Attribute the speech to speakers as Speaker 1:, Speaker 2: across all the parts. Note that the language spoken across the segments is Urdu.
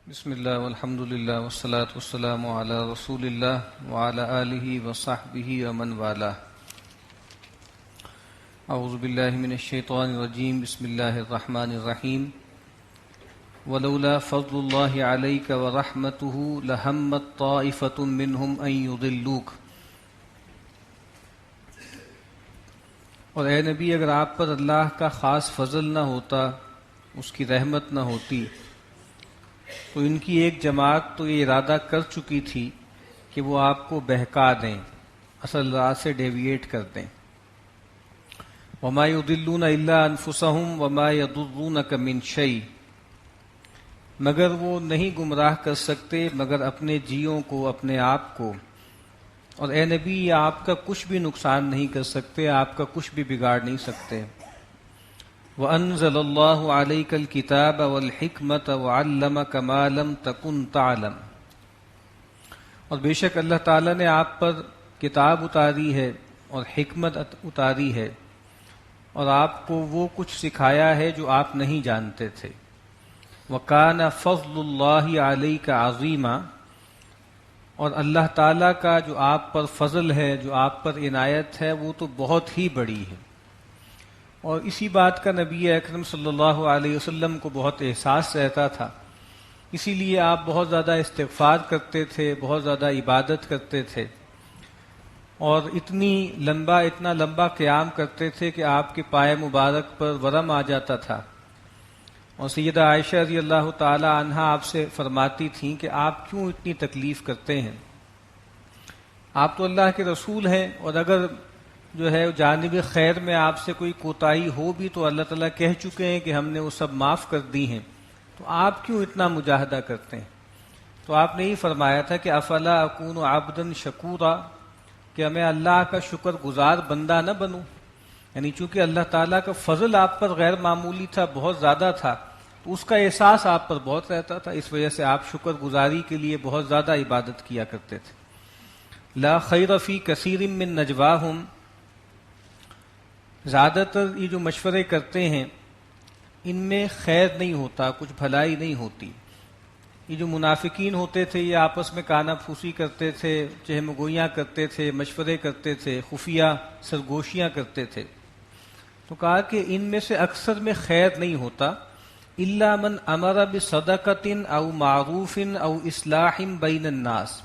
Speaker 1: بسم اللہ والحمد للہ والصلاة والسلام علی رسول اللہ وعلی آلہ وصحبہ ومن والاه. اعوذ باللہ من الشیطان الرجیم. بسم اللہ الرحمن الرحیم. ولولا فضل اللہ علیک ورحمتہ لہمت طائفۃ منہم ان یضلوک. اور اے نبی، اگر آپ پر اللہ کا خاص فضل نہ ہوتا، اس کی رحمت نہ ہوتی، تو ان کی ایک جماعت تو یہ ارادہ کر چکی تھی کہ وہ آپ کو بہکا دیں، اصل راہ سے ڈیویٹ کر دیں. وما یضلون الا انفسهم وما یضرونک من شیء. مگر وہ نہیں گمراہ کر سکتے مگر اپنے جیوں کو، اپنے آپ کو. اور اے نبی، یہ آپ کا کچھ بھی نقصان نہیں کر سکتے، آپ کا کچھ بھی بگاڑ نہیں سکتے. وَأَنزَلَ اللَّهُ عَلَيْكَ الْكِتَابَ وَالْحِكْمَةَ وَعَلَّمَكَ مَا لَمْ تَكُنْ تَعْلَمْ. اور بے شک اللہ تعالیٰ نے آپ پر کتاب اتاری ہے اور حکمت اتاری ہے، اور آپ کو وہ کچھ سکھایا ہے جو آپ نہیں جانتے تھے. وَكَانَ فَضْلُ اللَّهِ عَلَيْكَ عَظِيمًا. اور اللہ تعالیٰ کا جو آپ پر فضل ہے، جو آپ پر عنایت ہے، وہ تو بہت ہی بڑی ہے. اور اسی بات کا نبی اکرم صلی اللہ علیہ وسلم کو بہت احساس رہتا تھا، اسی لیے آپ بہت زیادہ استغفار کرتے تھے، بہت زیادہ عبادت کرتے تھے، اور اتنا لمبا قیام کرتے تھے کہ آپ کے پائے مبارک پر ورم آ جاتا تھا. اور سیدہ عائشہ رضی اللہ تعالی عنہا آپ سے فرماتی تھیں کہ آپ کیوں اتنی تکلیف کرتے ہیں؟ آپ تو اللہ کے رسول ہیں، اور اگر جو ہے جانب خیر میں آپ سے کوئی کوتاہی ہو بھی تو اللہ تعالیٰ کہہ چکے ہیں کہ ہم نے وہ سب معاف کر دی ہیں، تو آپ کیوں اتنا مجاہدہ کرتے ہیں؟ تو آپ نے یہ فرمایا تھا کہ افلا اکون عبدا شکورا، کہ میں اللہ کا شکر گزار بندہ نہ بنوں. یعنی چونکہ اللہ تعالیٰ کا فضل آپ پر غیر معمولی تھا، بہت زیادہ تھا، تو اس کا احساس آپ پر بہت رہتا تھا، اس وجہ سے آپ شکر گزاری کے لیے بہت زیادہ عبادت کیا کرتے تھے. لا خیر فی کثیر من نجواہم. زیادہ تر یہ جو مشورے کرتے ہیں ان میں خیر نہیں ہوتا، کچھ بھلائی نہیں ہوتی. یہ جو منافقین ہوتے تھے یہ آپس میں کانا پھوسی کرتے تھے، چہم گوئیاں کرتے تھے، مشورے کرتے تھے، خفیہ سرگوشیاں کرتے تھے. تو کہا کہ ان میں سے اکثر میں خیر نہیں ہوتا. الا من امر بصدقۃ او معروف او اصلاح بین الناس.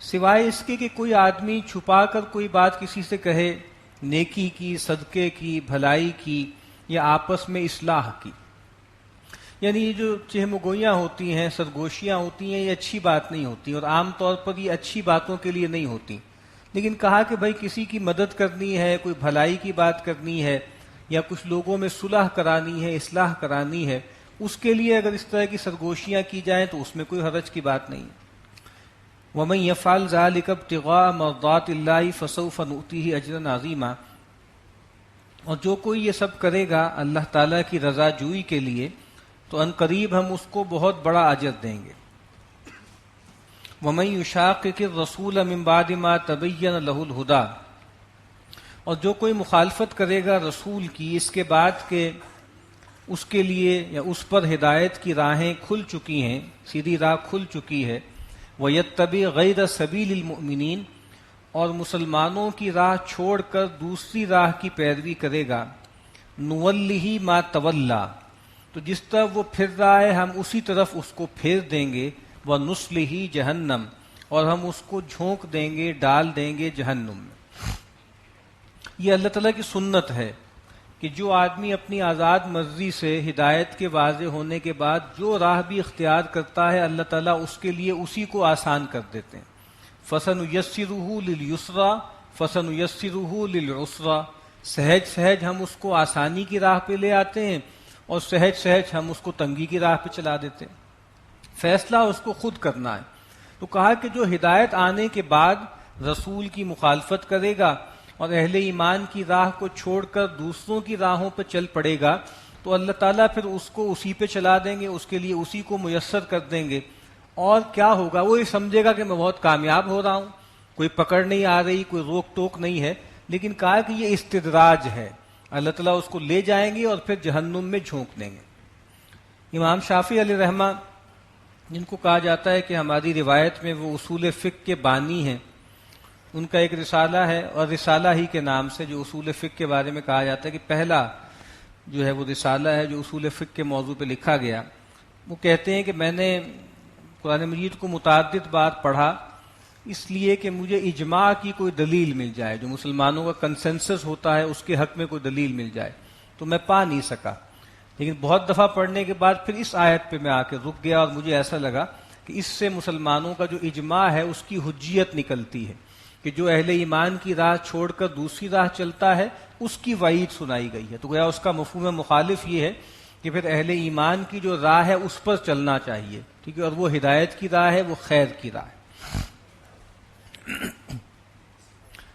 Speaker 1: سوائے اس کے کہ کوئی آدمی چھپا کر کوئی بات کسی سے کہے، نیکی کی، صدقے کی، بھلائی کی، یا آپس میں اصلاح کی. یعنی یہ جو چہم گوئیاں ہوتی ہیں، سرگوشیاں ہوتی ہیں، یہ اچھی بات نہیں ہوتی، اور عام طور پر یہ اچھی باتوں کے لیے نہیں ہوتی. لیکن کہا کہ بھائی کسی کی مدد کرنی ہے، کوئی بھلائی کی بات کرنی ہے، یا کچھ لوگوں میں صلح کرانی ہے، اصلاح کرانی ہے، اس کے لیے اگر اس طرح کی سرگوشیاں کی جائیں تو اس میں کوئی حرج کی بات نہیں. وَمَن يَفْعَلْ ذَلِكَ ابْتِغَاءَ مَرْضَاتِ اللَّهِ فَسَوْفَ نُؤْتِيهِ أَجْرًا عَظِيمًا. اور جو کوئی یہ سب کرے گا اللہ تعالیٰ کی رضا جوئی کے لیے تو ان قریب ہم اس کو بہت بڑا اجر دیں گے. وَمَن يُشَاقِقِ الرَّسُولَ مِن بَعْدِ مَا تَبَيَّنَ لَهُ الْهُدَىٰ. اور جو کوئی مخالفت کرے گا رسول کی اس کے بعد کہ اس کے لیے یا اس پر ہدایت کی راہیں کھل چکی ہیں، سیدھی راہ کھل چکی ہے. وَيَتَّبِعْ غَيْرَ سَبِيلِ الْمُؤْمِنِينَ. اور مسلمانوں کی راہ چھوڑ کر دوسری راہ کی پیروی کرے گا. نُوَلِّهِ مَا تَوَلَّىٰ. تو جس طرف وہ پھر رہا ہے ہم اسی طرف اس کو پھیر دیں گے. وَنُصْلِهِ جہنم. اور ہم اس کو جھونک دیں گے، ڈال دیں گے جہنم میں. یہ اللہ تعالیٰ کی سنت ہے کہ جو آدمی اپنی آزاد مرضی سے ہدایت کے واضح ہونے کے بعد جو راہ بھی اختیار کرتا ہے اللہ تعالیٰ اس کے لیے اسی کو آسان کر دیتے ہیں. فَسَنُيَسِّرُهُ لِلْيُسْرَىٰ فَسَنُيَسِّرُهُ لِلْعُسْرَىٰ. سہج سہج ہم اس کو آسانی کی راہ پہ لے آتے ہیں، اور سہج سہج ہم اس کو تنگی کی راہ پہ چلا دیتے ہیں. فیصلہ اس کو خود کرنا ہے. تو کہا کہ جو ہدایت آنے کے بعد رسول کی مخالفت کرے گا اور اہل ایمان کی راہ کو چھوڑ کر دوسروں کی راہوں پہ چل پڑے گا تو اللہ تعالیٰ پھر اس کو اسی پہ چلا دیں گے، اس کے لیے اسی کو میسر کر دیں گے. اور کیا ہوگا؟ وہ یہ سمجھے گا کہ میں بہت کامیاب ہو رہا ہوں، کوئی پکڑ نہیں آ رہی، کوئی روک ٹوک نہیں ہے. لیکن کہا کہ یہ استدراج ہے، اللہ تعالیٰ اس کو لے جائیں گے اور پھر جہنم میں جھونک دیں گے. امام شافعی علیہ رحمہ جن کو کہا جاتا ہے کہ ہماری روایت میں وہ اصول فقہ کے بانی ہیں، ان کا ایک رسالہ ہے، اور رسالہ ہی کے نام سے جو اصول فقہ کے بارے میں کہا جاتا ہے کہ پہلا جو ہے وہ رسالہ ہے جو اصول فقہ کے موضوع پہ لکھا گیا. وہ کہتے ہیں کہ میں نے قرآن مجید کو متعدد بار پڑھا اس لیے کہ مجھے اجماع کی کوئی دلیل مل جائے، جو مسلمانوں کا کنسنسس ہوتا ہے اس کے حق میں کوئی دلیل مل جائے، تو میں پا نہیں سکا. لیکن بہت دفعہ پڑھنے کے بعد پھر اس آیت پہ میں آ کے رک گیا، اور مجھے ایسا لگا کہ اس سے مسلمانوں کا جو اجماع ہے اس کی حجیت نکلتی ہے کہ جو اہل ایمان کی راہ چھوڑ کر دوسری راہ چلتا ہے اس کی وعید سنائی گئی ہے. تو گویا اس کا مفہوم مخالف یہ ہے کہ پھر اہل ایمان کی جو راہ ہے اس پر چلنا چاہیے، ٹھیک ہے، اور وہ ہدایت کی راہ ہے، وہ خیر کی راہ ہے.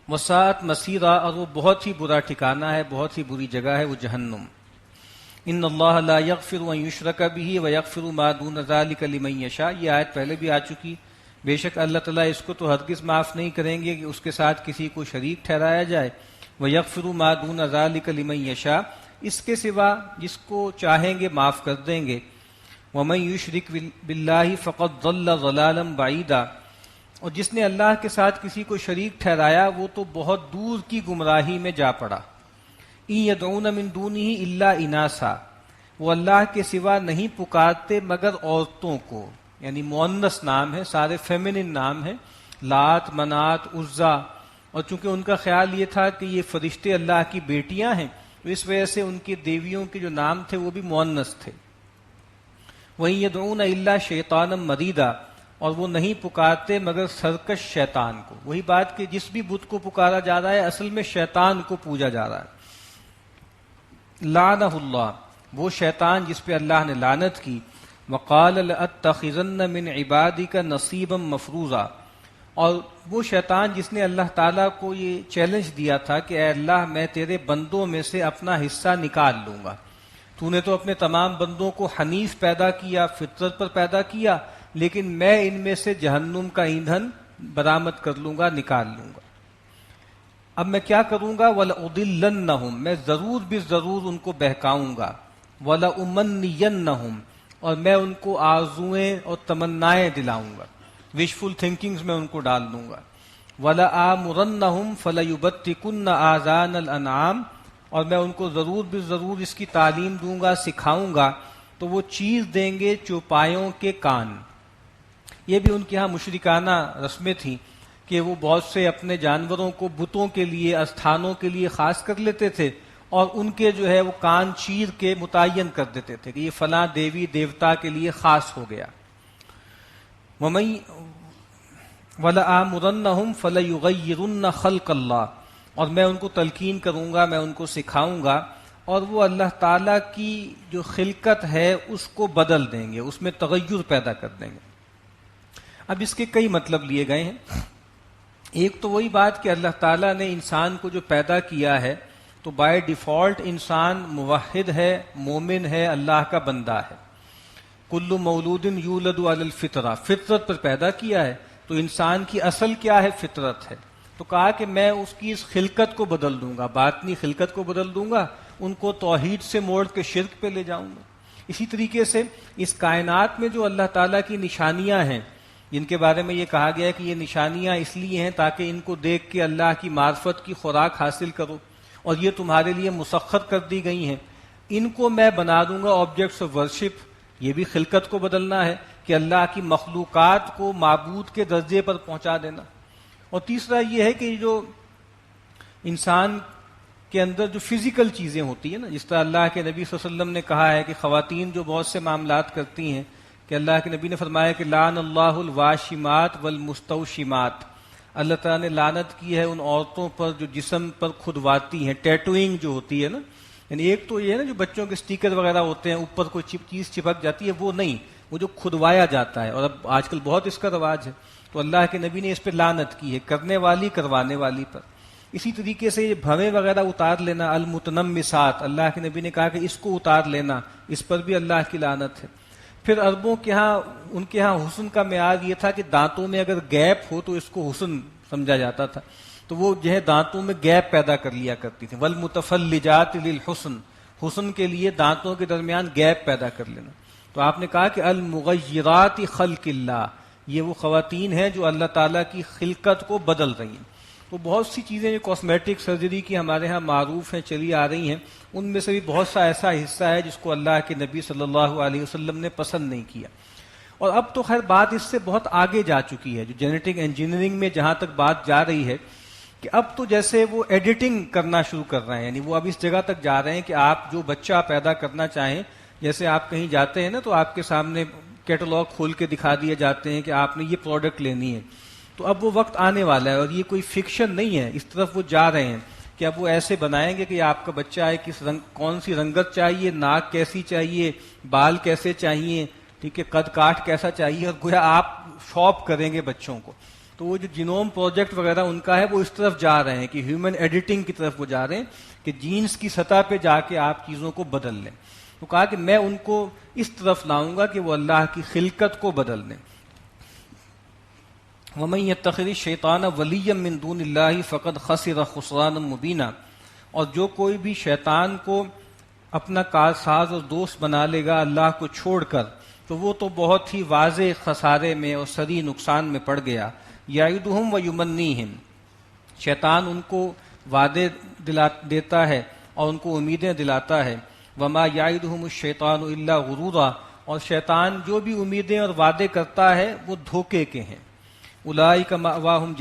Speaker 1: وساعت مسیرہ، اور وہ بہت ہی برا ٹھکانہ ہے، بہت ہی بری جگہ ہے، وہ جہنم. ان اللہ لا یغفر ان یشرک بہ ویغفر ما دون ذلک لمن یشاء، یہ آیت پہلے بھی آ چکی. بے شک اللہ تعالیٰ اس کو تو ہرگز معاف نہیں کریں گے کہ اس کے ساتھ کسی کو شریک ٹھہرایا جائے. ویغفر ما دون ذلک لمن یشاء، اس کے سوا جس کو چاہیں گے معاف کر دیں گے. ومن یشرک باللہ فقد ضل ضلالا بعیدا، اور جس نے اللہ کے ساتھ کسی کو شریک ٹھہرایا وہ تو بہت دور کی گمراہی میں جا پڑا. ان یدعون من دونہ الا اناسا، وہ اللہ کے سوا نہیں پکارتے مگر عورتوں کو، یعنی مؤنث نام ہے، سارے فیمنن نام ہیں، لات، منات، عزا. اور چونکہ ان کا خیال یہ تھا کہ یہ فرشتے اللہ کی بیٹیاں ہیں تو اس وجہ سے ان کی دیویوں کے جو نام تھے وہ بھی مؤنث تھے. وَإِن يَدْعُونَ إِلَّا شَيْطَانًا مَرِيدًا، اور وہ نہیں پکارتے مگر سرکش شیطان کو. وہی بات کہ جس بھی بت کو پکارا جا رہا ہے اصل میں شیطان کو پوجا جا رہا ہے. لعنہ اللہ، وہ شیطان جس پہ اللہ نے لعنت کی. وقال لأتخذن من عبادک نصیبا مفروضا، اور وہ شیطان جس نے اللہ تعالیٰ کو یہ چیلنج دیا تھا کہ اے اللہ میں تیرے بندوں میں سے اپنا حصہ نکال لوں گا. تو نے تو اپنے تمام بندوں کو حنیف پیدا کیا، فطرت پر پیدا کیا، لیکن میں ان میں سے جہنم کا ایندھن برآمد کر لوں گا، نکال لوں گا. اب میں کیا کروں گا؟ وَلَأُضِلَّنَّهُمْ، میں ضرور بھی ضرور ان کو بہکاؤں گا. وَلَأُمَنِّيَنَّهُمْ، اور میں ان کو آرزوئیں اور تمنائیں دلاؤں گا، وشفل تھنکنگز میں ان کو ڈال دوں گا. وَلَآمُرَنَّهُمْ فَلَيُبَتِّكُنَّ آذَانَ الْأَنْعَامِ، اور میں ان کو ضرور بھی ضرور اس کی تعلیم دوں گا، سکھاؤں گا، تو وہ چیز دیں گے چوپایوں کے کان. یہ بھی ان کے ہاں مشرکانہ رسمیں تھیں کہ وہ بہت سے اپنے جانوروں کو بتوں کے لیے، استھانوں کے لیے خاص کر لیتے تھے، اور ان کے جو ہے وہ کان چیر کے متعین کر دیتے تھے کہ یہ فلاں دیوی دیوتا کے لیے خاص ہو گیا. وَلَآمُرَنَّهُمْ فَلَيُغَيِّرُنَّ خَلْقَ اللَّهِ، اور میں ان کو تلقین کروں گا، میں ان کو سکھاؤں گا، اور وہ اللہ تعالیٰ کی جو خلقت ہے اس کو بدل دیں گے، اس میں تغیر پیدا کر دیں گے. اب اس کے کئی مطلب لیے گئے ہیں. ایک تو وہی بات کہ اللہ تعالیٰ نے انسان کو جو پیدا کیا ہے تو بائی ڈیفالٹ انسان موحد ہے، مومن ہے، اللہ کا بندہ ہے. کل مولود یولد علی الفطرہ، فطرت پر پیدا کیا ہے. تو انسان کی اصل کیا ہے؟ فطرت ہے. تو کہا کہ میں اس کی اس خلقت کو بدل دوں گا، باطنی خلقت کو بدل دوں گا، ان کو توحید سے موڑ کے شرک پہ لے جاؤں گا. اسی طریقے سے اس کائنات میں جو اللہ تعالیٰ کی نشانیاں ہیں جن کے بارے میں یہ کہا گیا ہے کہ یہ نشانیاں اس لیے ہیں تاکہ ان کو دیکھ کے اللہ کی معرفت کی خوراک حاصل کرو، اور یہ تمہارے لیے مسخر کر دی گئی ہیں، ان کو میں بنا دوں گا آبجیکٹس آف ورشپ. یہ بھی خلقت کو بدلنا ہے کہ اللہ کی مخلوقات کو معبود کے درجے پر پہنچا دینا. اور تیسرا یہ ہے کہ جو انسان کے اندر جو فزیکل چیزیں ہوتی ہیں نا، جس طرح اللہ کے نبی صلی اللہ علیہ وسلم نے کہا ہے کہ خواتین جو بہت سے معاملات کرتی ہیں، کہ اللہ کے نبی نے فرمایا کہ لعن اللہ الواشمات والمستوشمات، اللہ تعالیٰ نے لعنت کی ہے ان عورتوں پر جو جسم پر کھدواتی ہیں، ٹیٹوئنگ جو ہوتی ہے نا. یعنی ایک تو یہ ہے نا جو بچوں کے سٹیکر وغیرہ ہوتے ہیں اوپر کوئی چیز چپک جاتی ہے، وہ نہیں، وہ جو کھدوایا جاتا ہے، اور اب آج کل بہت اس کا رواج ہے. تو اللہ کے نبی نے اس پہ لعنت کی ہے، کرنے والی کروانے والی پر. اسی طریقے سے یہ بھویں وغیرہ اتار لینا، المتنمسات، اللہ کے نبی نے کہا کہ اس کو اتار لینا، اس پر بھی اللہ کی لعنت ہے. پھر عربوں کے ہاں، ان کے ہاں حسن کا معیار یہ تھا کہ دانتوں میں اگر گیپ ہو تو اس کو حسن سمجھا جاتا تھا، تو وہ جو ہے دانتوں میں گیپ پیدا کر لیا کرتی تھی. والمتفلجات للحسن، حسن کے لیے دانتوں کے درمیان گیپ پیدا کر لینا. تو آپ نے کہا کہ المغیرات خلق اللہ، یہ وہ خواتین ہیں جو اللہ تعالیٰ کی خلقت کو بدل رہی ہیں. تو بہت سی چیزیں جو کاسمیٹک سرجری کی ہمارے ہاں معروف ہیں، چلی آ رہی ہیں، ان میں سے بھی بہت سا ایسا حصہ ہے جس کو اللہ کے نبی صلی اللہ علیہ وسلم نے پسند نہیں کیا. اور اب تو خیر بات اس سے بہت آگے جا چکی ہے، جو جینیٹک انجینئرنگ میں جہاں تک بات جا رہی ہے کہ اب تو جیسے وہ ایڈیٹنگ کرنا شروع کر رہے ہیں، یعنی وہ اب اس جگہ تک جا رہے ہیں کہ آپ جو بچہ پیدا کرنا چاہیں، جیسے آپ کہیں جاتے ہیں نا تو آپ کے سامنے کیٹلاگ کھول کے دکھا دیے جاتے ہیں کہ آپ نے یہ پروڈکٹ لینی ہے. تو اب وہ وقت آنے والا ہے، اور یہ کوئی فکشن نہیں ہے، اس طرف وہ جا رہے ہیں کہ اب وہ ایسے بنائیں گے کہ آپ کا بچہ ہے، کس رنگ، کون سی رنگت چاہیے، ناک کیسی چاہیے، بال کیسے چاہیے، ٹھیک ہے، قد کاٹ کیسا چاہیے، اور گویا آپ شاپ کریں گے بچوں کو. تو وہ جو جینوم پروجیکٹ وغیرہ ان کا ہے وہ اس طرف جا رہے ہیں کہ ہیومن ایڈیٹنگ کی طرف وہ جا رہے ہیں کہ جینز کی سطح پہ جا کے آپ چیزوں کو بدل لیں. تو کہا کہ میں ان کو اس طرف لاؤں گا کہ وہ اللہ کی خلقت کو بدل دیں. وَمَن يَتَّخِذِ الشَّيْطَانَ وَلِيًّا مِّن دُونِ اللَّهِ فَقَدْ خَسِرَ خُسْرَانًا مُبِينًا، اور جو کوئی بھی شیطان کو اپنا کارساز اور دوست بنا لے گا اللہ کو چھوڑ کر، تو وہ تو بہت ہی واضح خسارے میں اور سری نقصان میں پڑ گیا. یعدہم ویمنیہم، شیطان ان کو وعدے دیتا ہے اور ان کو امیدیں دلاتا ہے. وما یعدہم الشیطان الا غرورا، اور شیطان جو بھی امیدیں اور وعدے کرتا ہے وہ دھوکے کے ہیں. اولئک مأواہم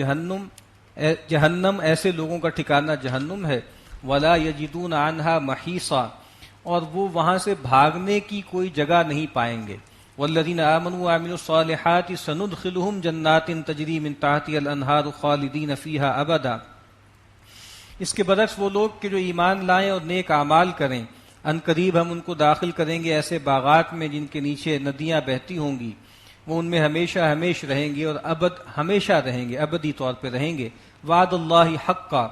Speaker 1: جہنم، ایسے لوگوں کا ٹھکانہ جہنم ہے. ولا یجدون عنہا محیصا، اور وہ وہاں سے بھاگنے کی کوئی جگہ نہیں پائیں گے. والذین آمنوا وعملوا الصالحات سندخلهم جنات تجری من تحتها الانہار خالدین فیہا ابدا. اس کے برعکس وہ لوگ کہ جو ایمان لائیں اور نیک اعمال کریں، ان قریب ہم ان کو داخل کریں گے ایسے باغات میں جن کے نیچے ندیاں بہتی ہوں گی، وہ ان میں ہمیشہ ہمیش رہیں گے اور ابد ہمیشہ رہیں گے، ابدی طور پہ رہیں گے. وعد اللہ حقا،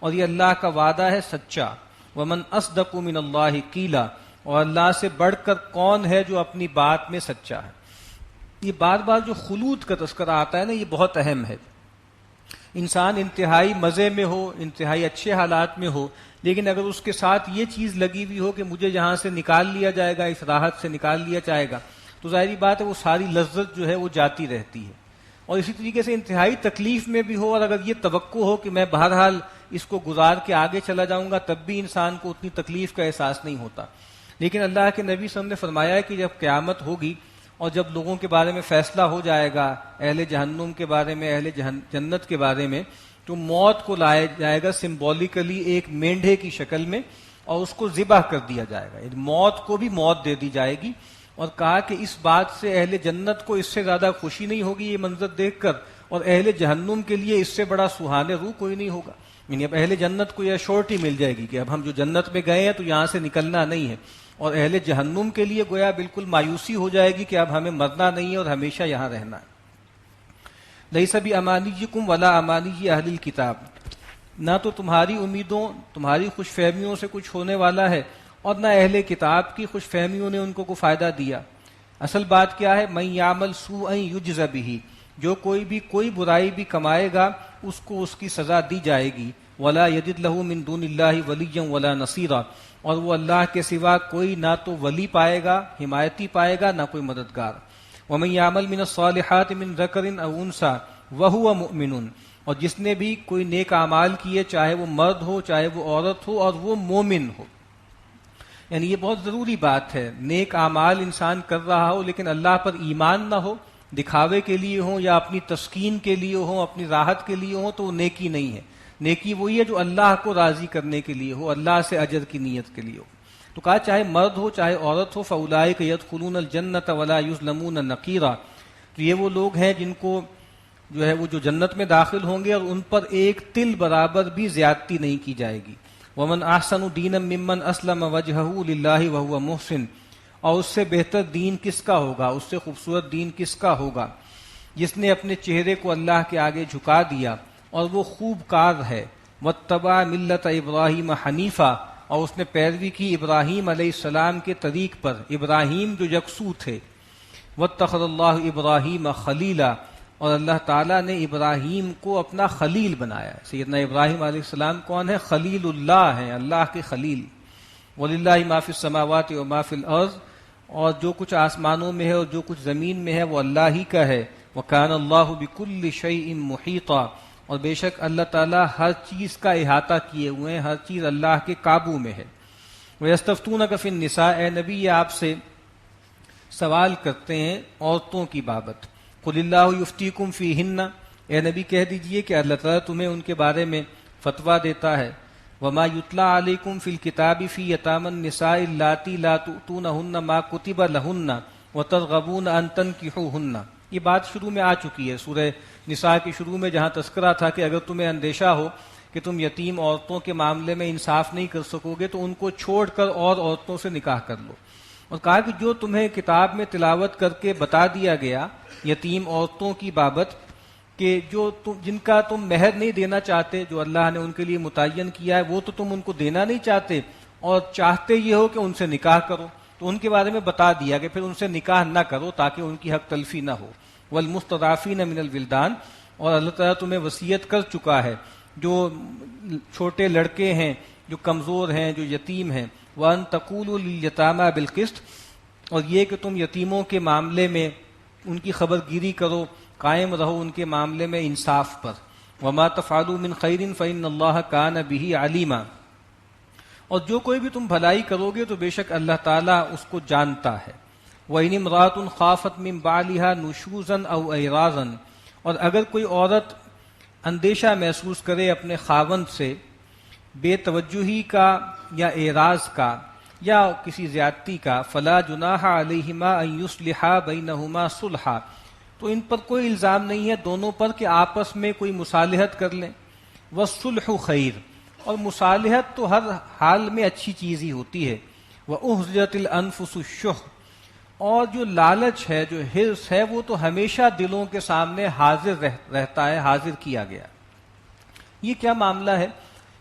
Speaker 1: اور یہ اللہ کا وعدہ ہے سچا. ومن اصدق من اللہ قیلا، اور اللہ سے بڑھ کر کون ہے جو اپنی بات میں سچا ہے. یہ بار بار جو خلود کا تذکرہ آتا ہے نا، یہ بہت اہم ہے. انسان انتہائی مزے میں ہو، انتہائی اچھے حالات میں ہو، لیکن اگر اس کے ساتھ یہ چیز لگی ہوئی ہو کہ مجھے یہاں سے نکال لیا جائے گا، اس راحت سے نکال لیا جائے گا، تو ظاہری بات ہے وہ ساری لذت جو ہے وہ جاتی رہتی ہے. اور اسی طریقے سے انتہائی تکلیف میں بھی ہو، اور اگر یہ توقع ہو کہ میں بہرحال اس کو گزار کے آگے چلا جاؤں گا، تب بھی انسان کو اتنی تکلیف کا احساس نہیں ہوتا. لیکن اللہ کے نبی صلی اللہ علیہ وسلم نے فرمایا ہے کہ جب قیامت ہوگی اور جب لوگوں کے بارے میں فیصلہ ہو جائے گا، اہل جہنم کے بارے میں، اہل جنت کے بارے میں، تو موت کو لایا جائے گا سمبولیکلی ایک مینڈھے کی شکل میں، اور اس کو ذبح کر دیا جائے گا. موت کو بھی موت دے دی جائے گی. اور کہا کہ اس بات سے اہل جنت کو اس سے زیادہ خوشی نہیں ہوگی یہ منظر دیکھ کر، اور اہل جہنم کے لیے اس سے بڑا سہانے روح کوئی نہیں ہوگا. یعنی اب اہل جنت کو یہ شورٹی مل جائے گی کہ اب ہم جو جنت میں گئے ہیں تو یہاں سے نکلنا نہیں ہے، اور اہل جہنم کے لیے گویا بالکل مایوسی ہو جائے گی کہ اب ہمیں مرنا نہیں ہے اور ہمیشہ یہاں رہنا ہے. لیس بامانیکم ولا امانی اہل الکتاب، نہ تو تمہاری امیدوں، تمہاری خوش فہمیوں سے کچھ ہونے والا ہے، اور نہ اہل کتاب کی خوش فہمیوں نے ان کو فائدہ دیا. اصل بات کیا ہے؟ من یعمل سوءا یجز بہ، جو کوئی بھی کوئی برائی بھی کمائے گا اس کو اس کی سزا دی جائے گی. ولا یجد لہ من دون اللہ ولیا ولا نصیرا، اور وہ اللہ کے سوا کوئی نہ تو ولی پائے گا، حمایتی پائے گا، نہ کوئی مددگار. ومن یعمل من الصالحات من ذکر او انثی وہو مؤمن، اور جس نے بھی کوئی نیک اعمال کیے، چاہے وہ مرد ہو چاہے وہ عورت ہو، اور وہ مومن ہو. یعنی یہ بہت ضروری بات ہے، نیک اعمال انسان کر رہا ہو لیکن اللہ پر ایمان نہ ہو، دکھاوے کے لیے ہوں یا اپنی تسکین کے لیے ہوں، اپنی راحت کے لیے ہوں، تو وہ نیکی نہیں ہے. نیکی وہی ہے جو اللہ کو راضی کرنے کے لیے ہو، اللہ سے اجر کی نیت کے لیے ہو. تو کہا چاہے مرد ہو چاہے عورت ہو، فاولئک یدخلون الجنۃ ولا یظلمون نقیرا، تو یہ وہ لوگ ہیں جن کو جو ہے وہ جو جنت میں داخل ہوں گے اور ان پر ایک تل برابر بھی زیادتی نہیں کی جائے گی. ومن احسن دینا ممن اسلم وجہہ للہ وہو محسن، اور اس سے بہتر دین کس کا ہوگا، اس سے خوبصورت دین کس کا ہوگا جس نے اپنے چہرے کو اللہ کے آگے جھکا دیا اور وہ خوب کار ہے. واتبع ملت ابراہیم حنیفہ، اور اس نے پیروی کی ابراہیم علیہ السلام کے طریق پر، ابراہیم جو یکسو تھے. واتخذ اللہ ابراہیم خلیلا، اور اللہ تعالیٰ نے ابراہیم کو اپنا خلیل بنایا. سیدنا ابراہیم علیہ السلام کون ہے؟ خلیل اللہ ہیں، اللہ کے خلیل. وَلِلَّهِ مَا فِي السَّمَاوَاتِ وَمَا فِي الْأَرْضِ، اور جو کچھ آسمانوں میں ہے اور جو کچھ زمین میں ہے وہ اللہ ہی کا ہے. وَكَانَ اللَّهُ بِكُلِّ شَيْءٍ مُحِيطًا، اور بے شک اللہ تعالیٰ ہر چیز کا احاطہ کیے ہوئے ہیں، ہر چیز اللہ کے قابو میں ہے. وَيَسْتَفْتُونَكَ فِي النِّسَاءِ، اے نبی یہ آپ سے سوال کرتے ہیں عورتوں کی بابت. قُلِ اللَّهُ يُفْتِيكُمْ فِيهِنَّ، اے نبی کہہ دیجئے کہ اللہ تعالیٰ تمہیں ان کے بارے میں فتویٰ دیتا ہے. وَمَا يُتْلَى عَلَيْكُمْ فِي الْكِتَابِ فِي يَتَامَى النِّسَاءِ اللَّاتِي لَا تُؤْتُونَهُنَّ مَا كُتِبَ لَهُنَّ وَتَرْغَبُونَ أَن تَنكِحُوهُنَّ. یہ بات شروع میں آ چکی ہے سورہ نساء کی شروع میں، جہاں تذکرہ تھا کہ اگر تمہیں اندیشہ ہو کہ تم یتیم عورتوں کے معاملے میں انصاف نہیں کر سکو گے تو ان کو چھوڑ کر اور عورتوں سے نکاح کر لو. اور کہا کہ جو تمہیں کتاب میں تلاوت کر کے بتا دیا گیا یتیم عورتوں کی بابت کہ جن کا تم مہر نہیں دینا چاہتے، جو اللہ نے ان کے لیے متعین کیا ہے وہ تو تم ان کو دینا نہیں چاہتے اور چاہتے یہ ہو کہ ان سے نکاح کرو، تو ان کے بارے میں بتا دیا کہ پھر ان سے نکاح نہ کرو تاکہ ان کی حق تلفی نہ ہو. والمستضعفین من الولدان، اور اللہ تعالیٰ تمہیں وصیت کر چکا ہے جو چھوٹے لڑکے ہیں، جو کمزور ہیں، جو یتیم ہیں. وَأَن تَقُولُوا لِلْيَتَامَى بِالْقِسْطِ، اور یہ کہ تم یتیموں کے معاملے میں ان کی خبر گیری کرو، قائم رہو ان کے معاملے میں انصاف پر. وَمَا تَفْعَلُوا مِنْ خَيْرٍ فَإِنَّ اللَّهَ كَانَ بِهِ عَلِيمًا، اور جو کوئی بھی تم بھلائی کرو گے تو بے شک اللہ تعالیٰ اس کو جانتا ہے. وَإِنِ امْرَأَةٌ خَافَتْ مِنْ بَعْلِهَا نُشُوزًا أَوْ إِعْرَاضًا، اور اگر کوئی عورت اندیشہ محسوس کرے اپنے خاوند سے بے توجہی کا یا اعراض کا یا کسی زیادتی کا، فلا جناح علیہما ان یصلحا بینہما صلحا، تو ان پر کوئی الزام نہیں ہے دونوں پر کہ آپس میں کوئی مصالحت کر لیں. والصلح خیر، اور مصالحت تو ہر حال میں اچھی چیز ہی ہوتی ہے. واحضرت الانفس الشح، اور جو لالچ ہے، جو حرص ہے، وہ تو ہمیشہ دلوں کے سامنے حاضر رہتا ہے، حاضر کیا گیا. یہ کیا معاملہ ہے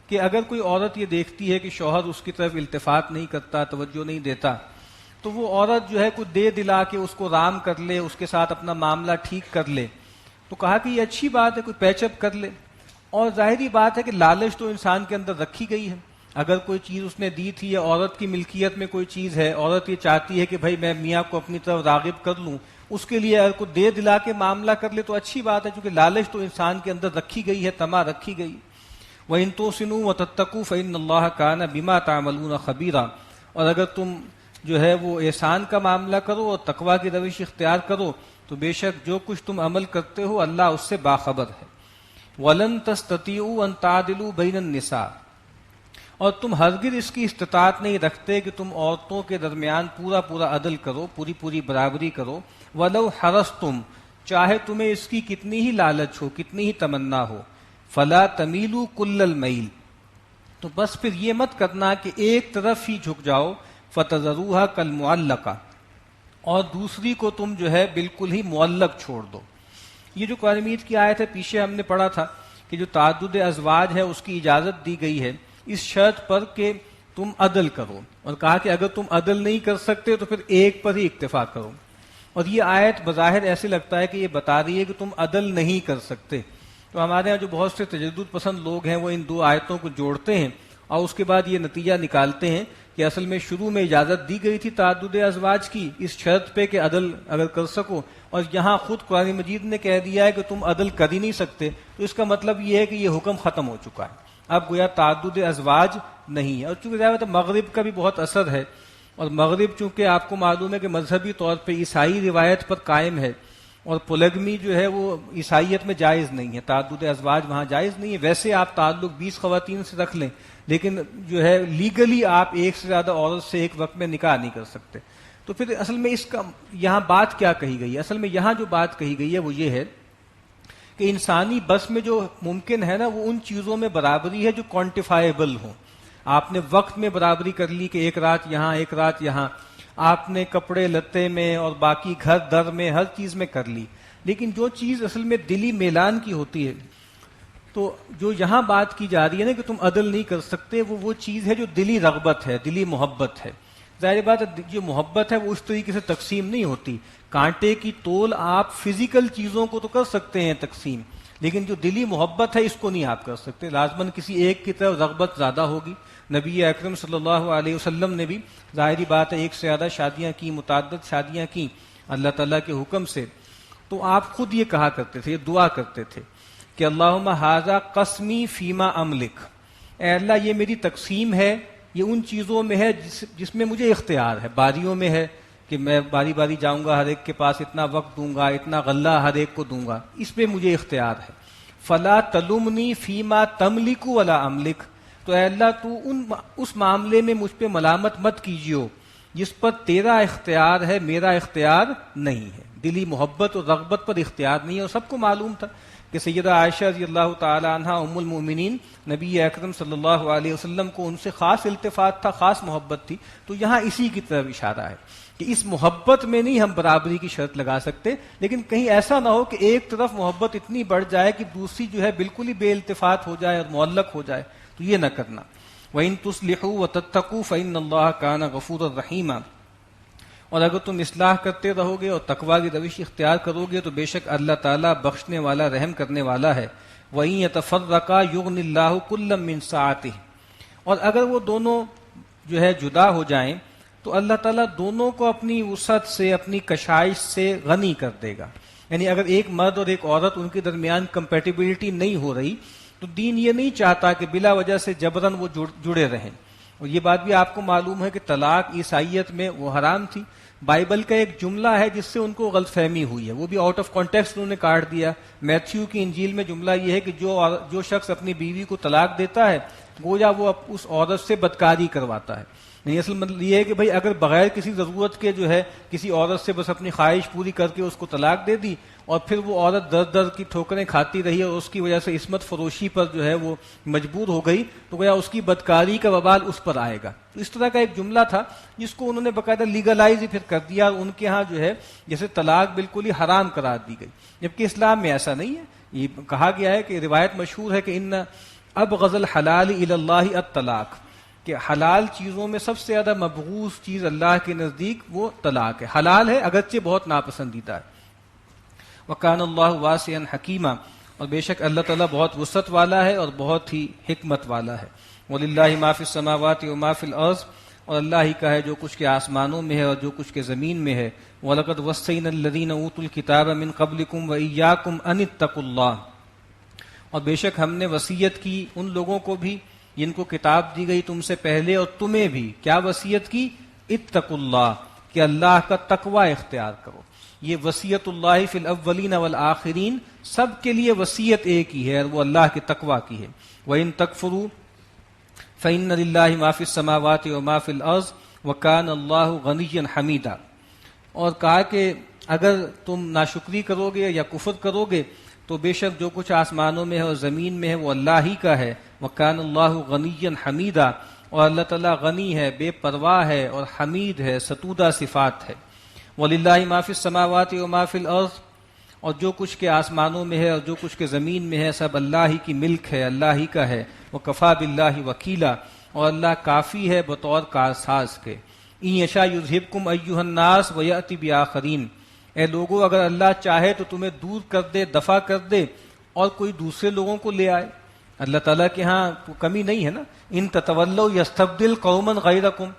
Speaker 1: کہ اگر کوئی عورت یہ دیکھتی ہے کہ شوہر اس کی طرف التفات نہیں کرتا، توجہ نہیں دیتا، تو وہ عورت جو ہے کوئی دے دلا کے اس کو رام کر لے، اس کے ساتھ اپنا معاملہ ٹھیک کر لے. تو کہا کہ یہ اچھی بات ہے، کوئی پیچ اپ کر لے. اور ظاہری بات ہے کہ لالچ تو انسان کے اندر رکھی گئی ہے. اگر کوئی چیز اس نے دی تھی یا عورت کی ملکیت میں کوئی چیز ہے، عورت یہ چاہتی ہے کہ بھائی میں میاں کو اپنی طرف راغب کر لوں، اس کے لیے اگر کوئی دے دلا کے معاملہ کر لے تو اچھی بات ہے، کیونکہ لالچ تو انسان کے اندر رکھی گئی ہے، طمع رکھی گئی. وَإِن تُحْسِنُوا وَتَتَّقُوا فَإِنَّ اللَّهَ كَانَ بِمَا تَعْمَلُونَ خَبِيرًا، اور اگر تم جو ہے وہ احسان کا معاملہ کرو اور تقویٰ کی روش اختیار کرو تو بے شک جو کچھ تم عمل کرتے ہو اللہ اس سے باخبر ہے. وَلَن تَسْتَطِيعُوا أَن تَعْدِلُوا بَيْنَ النِّسَاءِ، اور تم ہرگز اس کی استطاعت نہیں رکھتے کہ تم عورتوں کے درمیان پورا عدل کرو، پوری برابری کرو. وَلَوْ حَرَصْتُمْ، چاہے تمہیں اس کی کتنی ہی لالچ ہو، کتنی ہی تمنا ہو. فَلَا تَمِيلُوا كُلَّ الْمَيْلِ، تو بس پھر یہ مت کرنا کہ ایک طرف ہی جھک جاؤ. فَتَذَرُوهَا كَالْمُعَلَّقَةِ، اور دوسری کو تم جو ہے بالکل ہی معلق چھوڑ دو. یہ جو قرآن مجید کی آیت ہے پیچھے ہم نے پڑھا تھا کہ جو تعدد ازواج ہے اس کی اجازت دی گئی ہے اس شرط پر کہ تم عدل کرو، اور کہا کہ اگر تم عدل نہیں کر سکتے تو پھر ایک پر ہی اکتفا کرو. اور یہ آیت بظاہر ایسے لگتا ہے کہ یہ بتا رہی ہے کہ تم عدل نہیں کر سکتے. تو ہمارے ہاں جو بہت سے تجدد پسند لوگ ہیں وہ ان دو آیتوں کو جوڑتے ہیں اور اس کے بعد یہ نتیجہ نکالتے ہیں کہ اصل میں شروع میں اجازت دی گئی تھی تعدد ازواج کی اس شرط پہ کہ عدل اگر کر سکو، اور یہاں خود قرآن مجید نے کہہ دیا ہے کہ تم عدل کر ہی نہیں سکتے، تو اس کا مطلب یہ ہے کہ یہ حکم ختم ہو چکا ہے، اب گویا تعدد ازواج نہیں ہے. اور چونکہ ظاہر ہے مغرب کا بھی بہت اثر ہے، اور مغرب چونکہ آپ کو معلوم ہے کہ مذہبی طور پہ عیسائی روایت پر قائم ہے، اور پولگمی جو ہے وہ عیسائیت میں جائز نہیں ہے، تعدد ازواج وہاں جائز نہیں ہے. ویسے آپ تعلق 20 خواتین سے رکھ لیں لیکن جو ہے لیگلی آپ ایک سے زیادہ عورت سے ایک وقت میں نکاح نہیں کر سکتے. تو پھر اصل میں اس کا یہاں بات کیا کہی گئی ہے؟ اصل میں یہاں جو بات کہی گئی ہے وہ یہ ہے کہ انسانی بس میں جو ممکن ہے نا وہ ان چیزوں میں برابری ہے جو کوانٹیفائیبل ہوں. آپ نے وقت میں برابری کر لی کہ ایک رات یہاں ایک رات یہاں، آپ نے کپڑے لتے میں اور باقی گھر در میں ہر چیز میں کر لی. لیکن جو چیز اصل میں دلی میلان کی ہوتی ہے، تو جو یہاں بات کی جا رہی ہے نا کہ تم عدل نہیں کر سکتے، وہ چیز ہے جو دلی رغبت ہے، دلی محبت ہے. ظاہر بات ہے جو محبت ہے وہ اس طریقے سے تقسیم نہیں ہوتی. کانٹے کی تول آپ فزیکل چیزوں کو تو کر سکتے ہیں تقسیم، لیکن جو دلی محبت ہے اس کو نہیں آپ کر سکتے، لازماً کسی ایک کی طرف رغبت زیادہ ہوگی۔ نبی اکرم صلی اللہ علیہ وسلم نے بھی ظاہری بات ہے ایک سے زیادہ شادیاں کی، متعدد شادیاں کی اللہ تعالیٰ کے حکم سے، تو آپ خود یہ کہا کرتے تھے، یہ دعا کرتے تھے کہ اللہم ھذا قسمی فیما املک، اے اللہ یہ میری تقسیم ہے، یہ ان چیزوں میں ہے جس میں مجھے اختیار ہے، باریوں میں ہے کہ میں باری باری جاؤں گا، ہر ایک کے پاس اتنا وقت دوں گا، اتنا غلہ ہر ایک کو دوں گا، اس پہ مجھے اختیار ہے۔ فلا تلمنی فیما تملک ولا املک، تو اے اللہ تو اس معاملے میں مجھ پہ ملامت مت کیجیو جس پر تیرا اختیار ہے، میرا اختیار نہیں ہے۔ دلی محبت اور رغبت پر اختیار نہیں ہے، اور سب کو معلوم تھا کہ سیدہ عائشہ رضی اللہ تعالی عنہا ام المؤمنین، نبی اکرم صلی اللہ علیہ وسلم کو ان سے خاص التفات تھا، خاص محبت تھی، تو یہاں اسی کی طرف اشارہ ہے کہ اس محبت میں نہیں ہم برابری کی شرط لگا سکتے، لیکن کہیں ایسا نہ ہو کہ ایک طرف محبت اتنی بڑھ جائے کہ دوسری جو ہے بالکل ہی بے التفات ہو جائے اور معلق ہو جائے، تو یہ نہ کرنا۔ وَإِن تُصْلِحُوا وَتَتَّقُوا فَإِنَّ اللَّهَ كَانَ غَفُورًا رَحِيمًا، اور اگر تم اصلاح کرتے رہو گے اور تقویٰ کی روش اختیار کرو گے تو بے شک اللہ تعالیٰ بخشنے والا، رحم کرنے والا ہے۔ وَإِن يَتَفَرَّقَا يُغْنِ اللَّهُ كُلًّا مِّن سَعَتِهِ، اور اگر وہ دونوں جو ہے جدا ہو جائیں تو اللہ تعالیٰ دونوں کو اپنی وسعت سے، اپنی کشائش سے غنی کر دے گا۔ یعنی اگر ایک مرد اور ایک عورت ان کے درمیان کمپیٹیبلٹی نہیں ہو رہی تو دین یہ نہیں چاہتا کہ بلا وجہ سے جبراً وہ جڑے رہیں، اور یہ بات بھی آپ کو معلوم ہے کہ طلاق عیسائیت میں وہ حرام تھی۔ بائبل کا ایک جملہ ہے جس سے ان کو غلط فہمی ہوئی ہے، وہ بھی آؤٹ آف کانٹیکسٹ انہوں نے کاٹ دیا۔ میتھیو کی انجیل میں جملہ یہ ہے کہ جو شخص اپنی بیوی کو طلاق دیتا ہے گویا وہ اس عورت سے بدکاری کرواتا ہے۔ نہیں، اصل مطلب یہ ہے کہ بھئی اگر بغیر کسی ضرورت کے جو ہے کسی عورت سے بس اپنی خواہش پوری کر کے اس کو طلاق دے دی اور پھر وہ عورت در در کی ٹھوکریں کھاتی رہی اور اس کی وجہ سے عصمت فروشی پر جو ہے وہ مجبور ہو گئی تو گویا اس کی بدکاری کا وبال اس پر آئے گا۔ تو اس طرح کا ایک جملہ تھا جس کو انہوں نے باقاعدہ لیگلائز ہی پھر کر دیا، اور ان کے ہاں جو ہے جیسے طلاق بالکل ہی حرام قرار دی گئی، جبکہ اسلام میں ایسا نہیں ہے۔ یہ کہا گیا ہے کہ روایت مشہور ہے کہ ان ابغض الحلال الی اللہ الطلاق، کہ حلال چیزوں میں سب سے زیادہ مبغوض چیز اللہ کے نزدیک وہ طلاق ہے۔ حلال ہے اگرچہ بہت ناپسندیدہ ہے۔ وَكَانَ اللَّهُ وَاسِعًا حَكِيمًا، اور بے شک اللہ تعالیٰ بہت وسعت والا ہے اور بہت ہی حکمت والا ہے۔ وَلِلَّهِ مَا فِي السَّمَاوَاتِ وَمَا فِي الْأَرْضِ، اور اللہ ہی کا ہے جو کچھ کے آسمانوں میں ہے اور جو کچھ کے زمین میں ہے۔ وَلَقَدْ وَصَّيْنَا الَّذِينَ أُوتُوا الْكِتَابَ مِنْ قَبْلِكُمْ وَإِيَّاكُمْ أَنِ اتَّقُوا اللَّهَ، اور بے شک ہم نے وصیت کی ان لوگوں کو بھی جن کو کتاب دی گئی تم سے پہلے اور تمہیں بھی، کیا وصیت کی؟ اتقوا اللہ، کہ اللہ کا تقوی اختیار کرو۔ یہ وصیت اللہ فی الاولین والآخرین، سب کے لیے وصیت ایک ہی ہے اور وہ اللہ کے تقوی کی ہے۔ وَإِن تَكْفُرُوا فَإِنَّ لِلَّهِ مَا فِي السَّمَاوَاتِ وَمَا فِي الْأَرْضِ وَكَانَ اللَّهُ غَنِيًّا حَمِيدًا، اور کہا کہ اگر تم ناشکری کرو گے یا کفر کرو گے تو بے شک جو کچھ آسمانوں میں ہے اور زمین میں ہے وہ اللہ ہی کا ہے۔ وَكَانَ اللَّهُ غَنِيًّا حَمِيدًا، اور اللہ تعالیٰ غنی ہے، بے پرواہ ہے اور حمید ہے، ستودہ صفات ہے۔ وَلِلَّهِ مَا فِي السَّمَاوَاتِ وَمَا فِي الْأَرْضِ، اور جو کچھ کے آسمانوں میں ہے اور جو کچھ کے زمین میں ہے سب اللہ ہی کی ملک ہے، اللہ ہی کا ہے۔ وَكَفَى بِاللَّهِ وَكِيلًا، اور اللہ کافی ہے بطور کارساز کے۔ إِن يَشَأْ يُذْهِبْكُمْ أَيُّهَا النَّاسُ وَيَأْتِ بِآخَرِينَ، اے لوگو اگر اللہ چاہے تو تمہیں دور کر دے، دفع کر دے اور کوئی دوسرے لوگوں کو لے آئے۔ اللہ تعالیٰ کے ہاں کمی نہیں ہے نا۔ ان تتولوا یستبدل قوما غیرکم،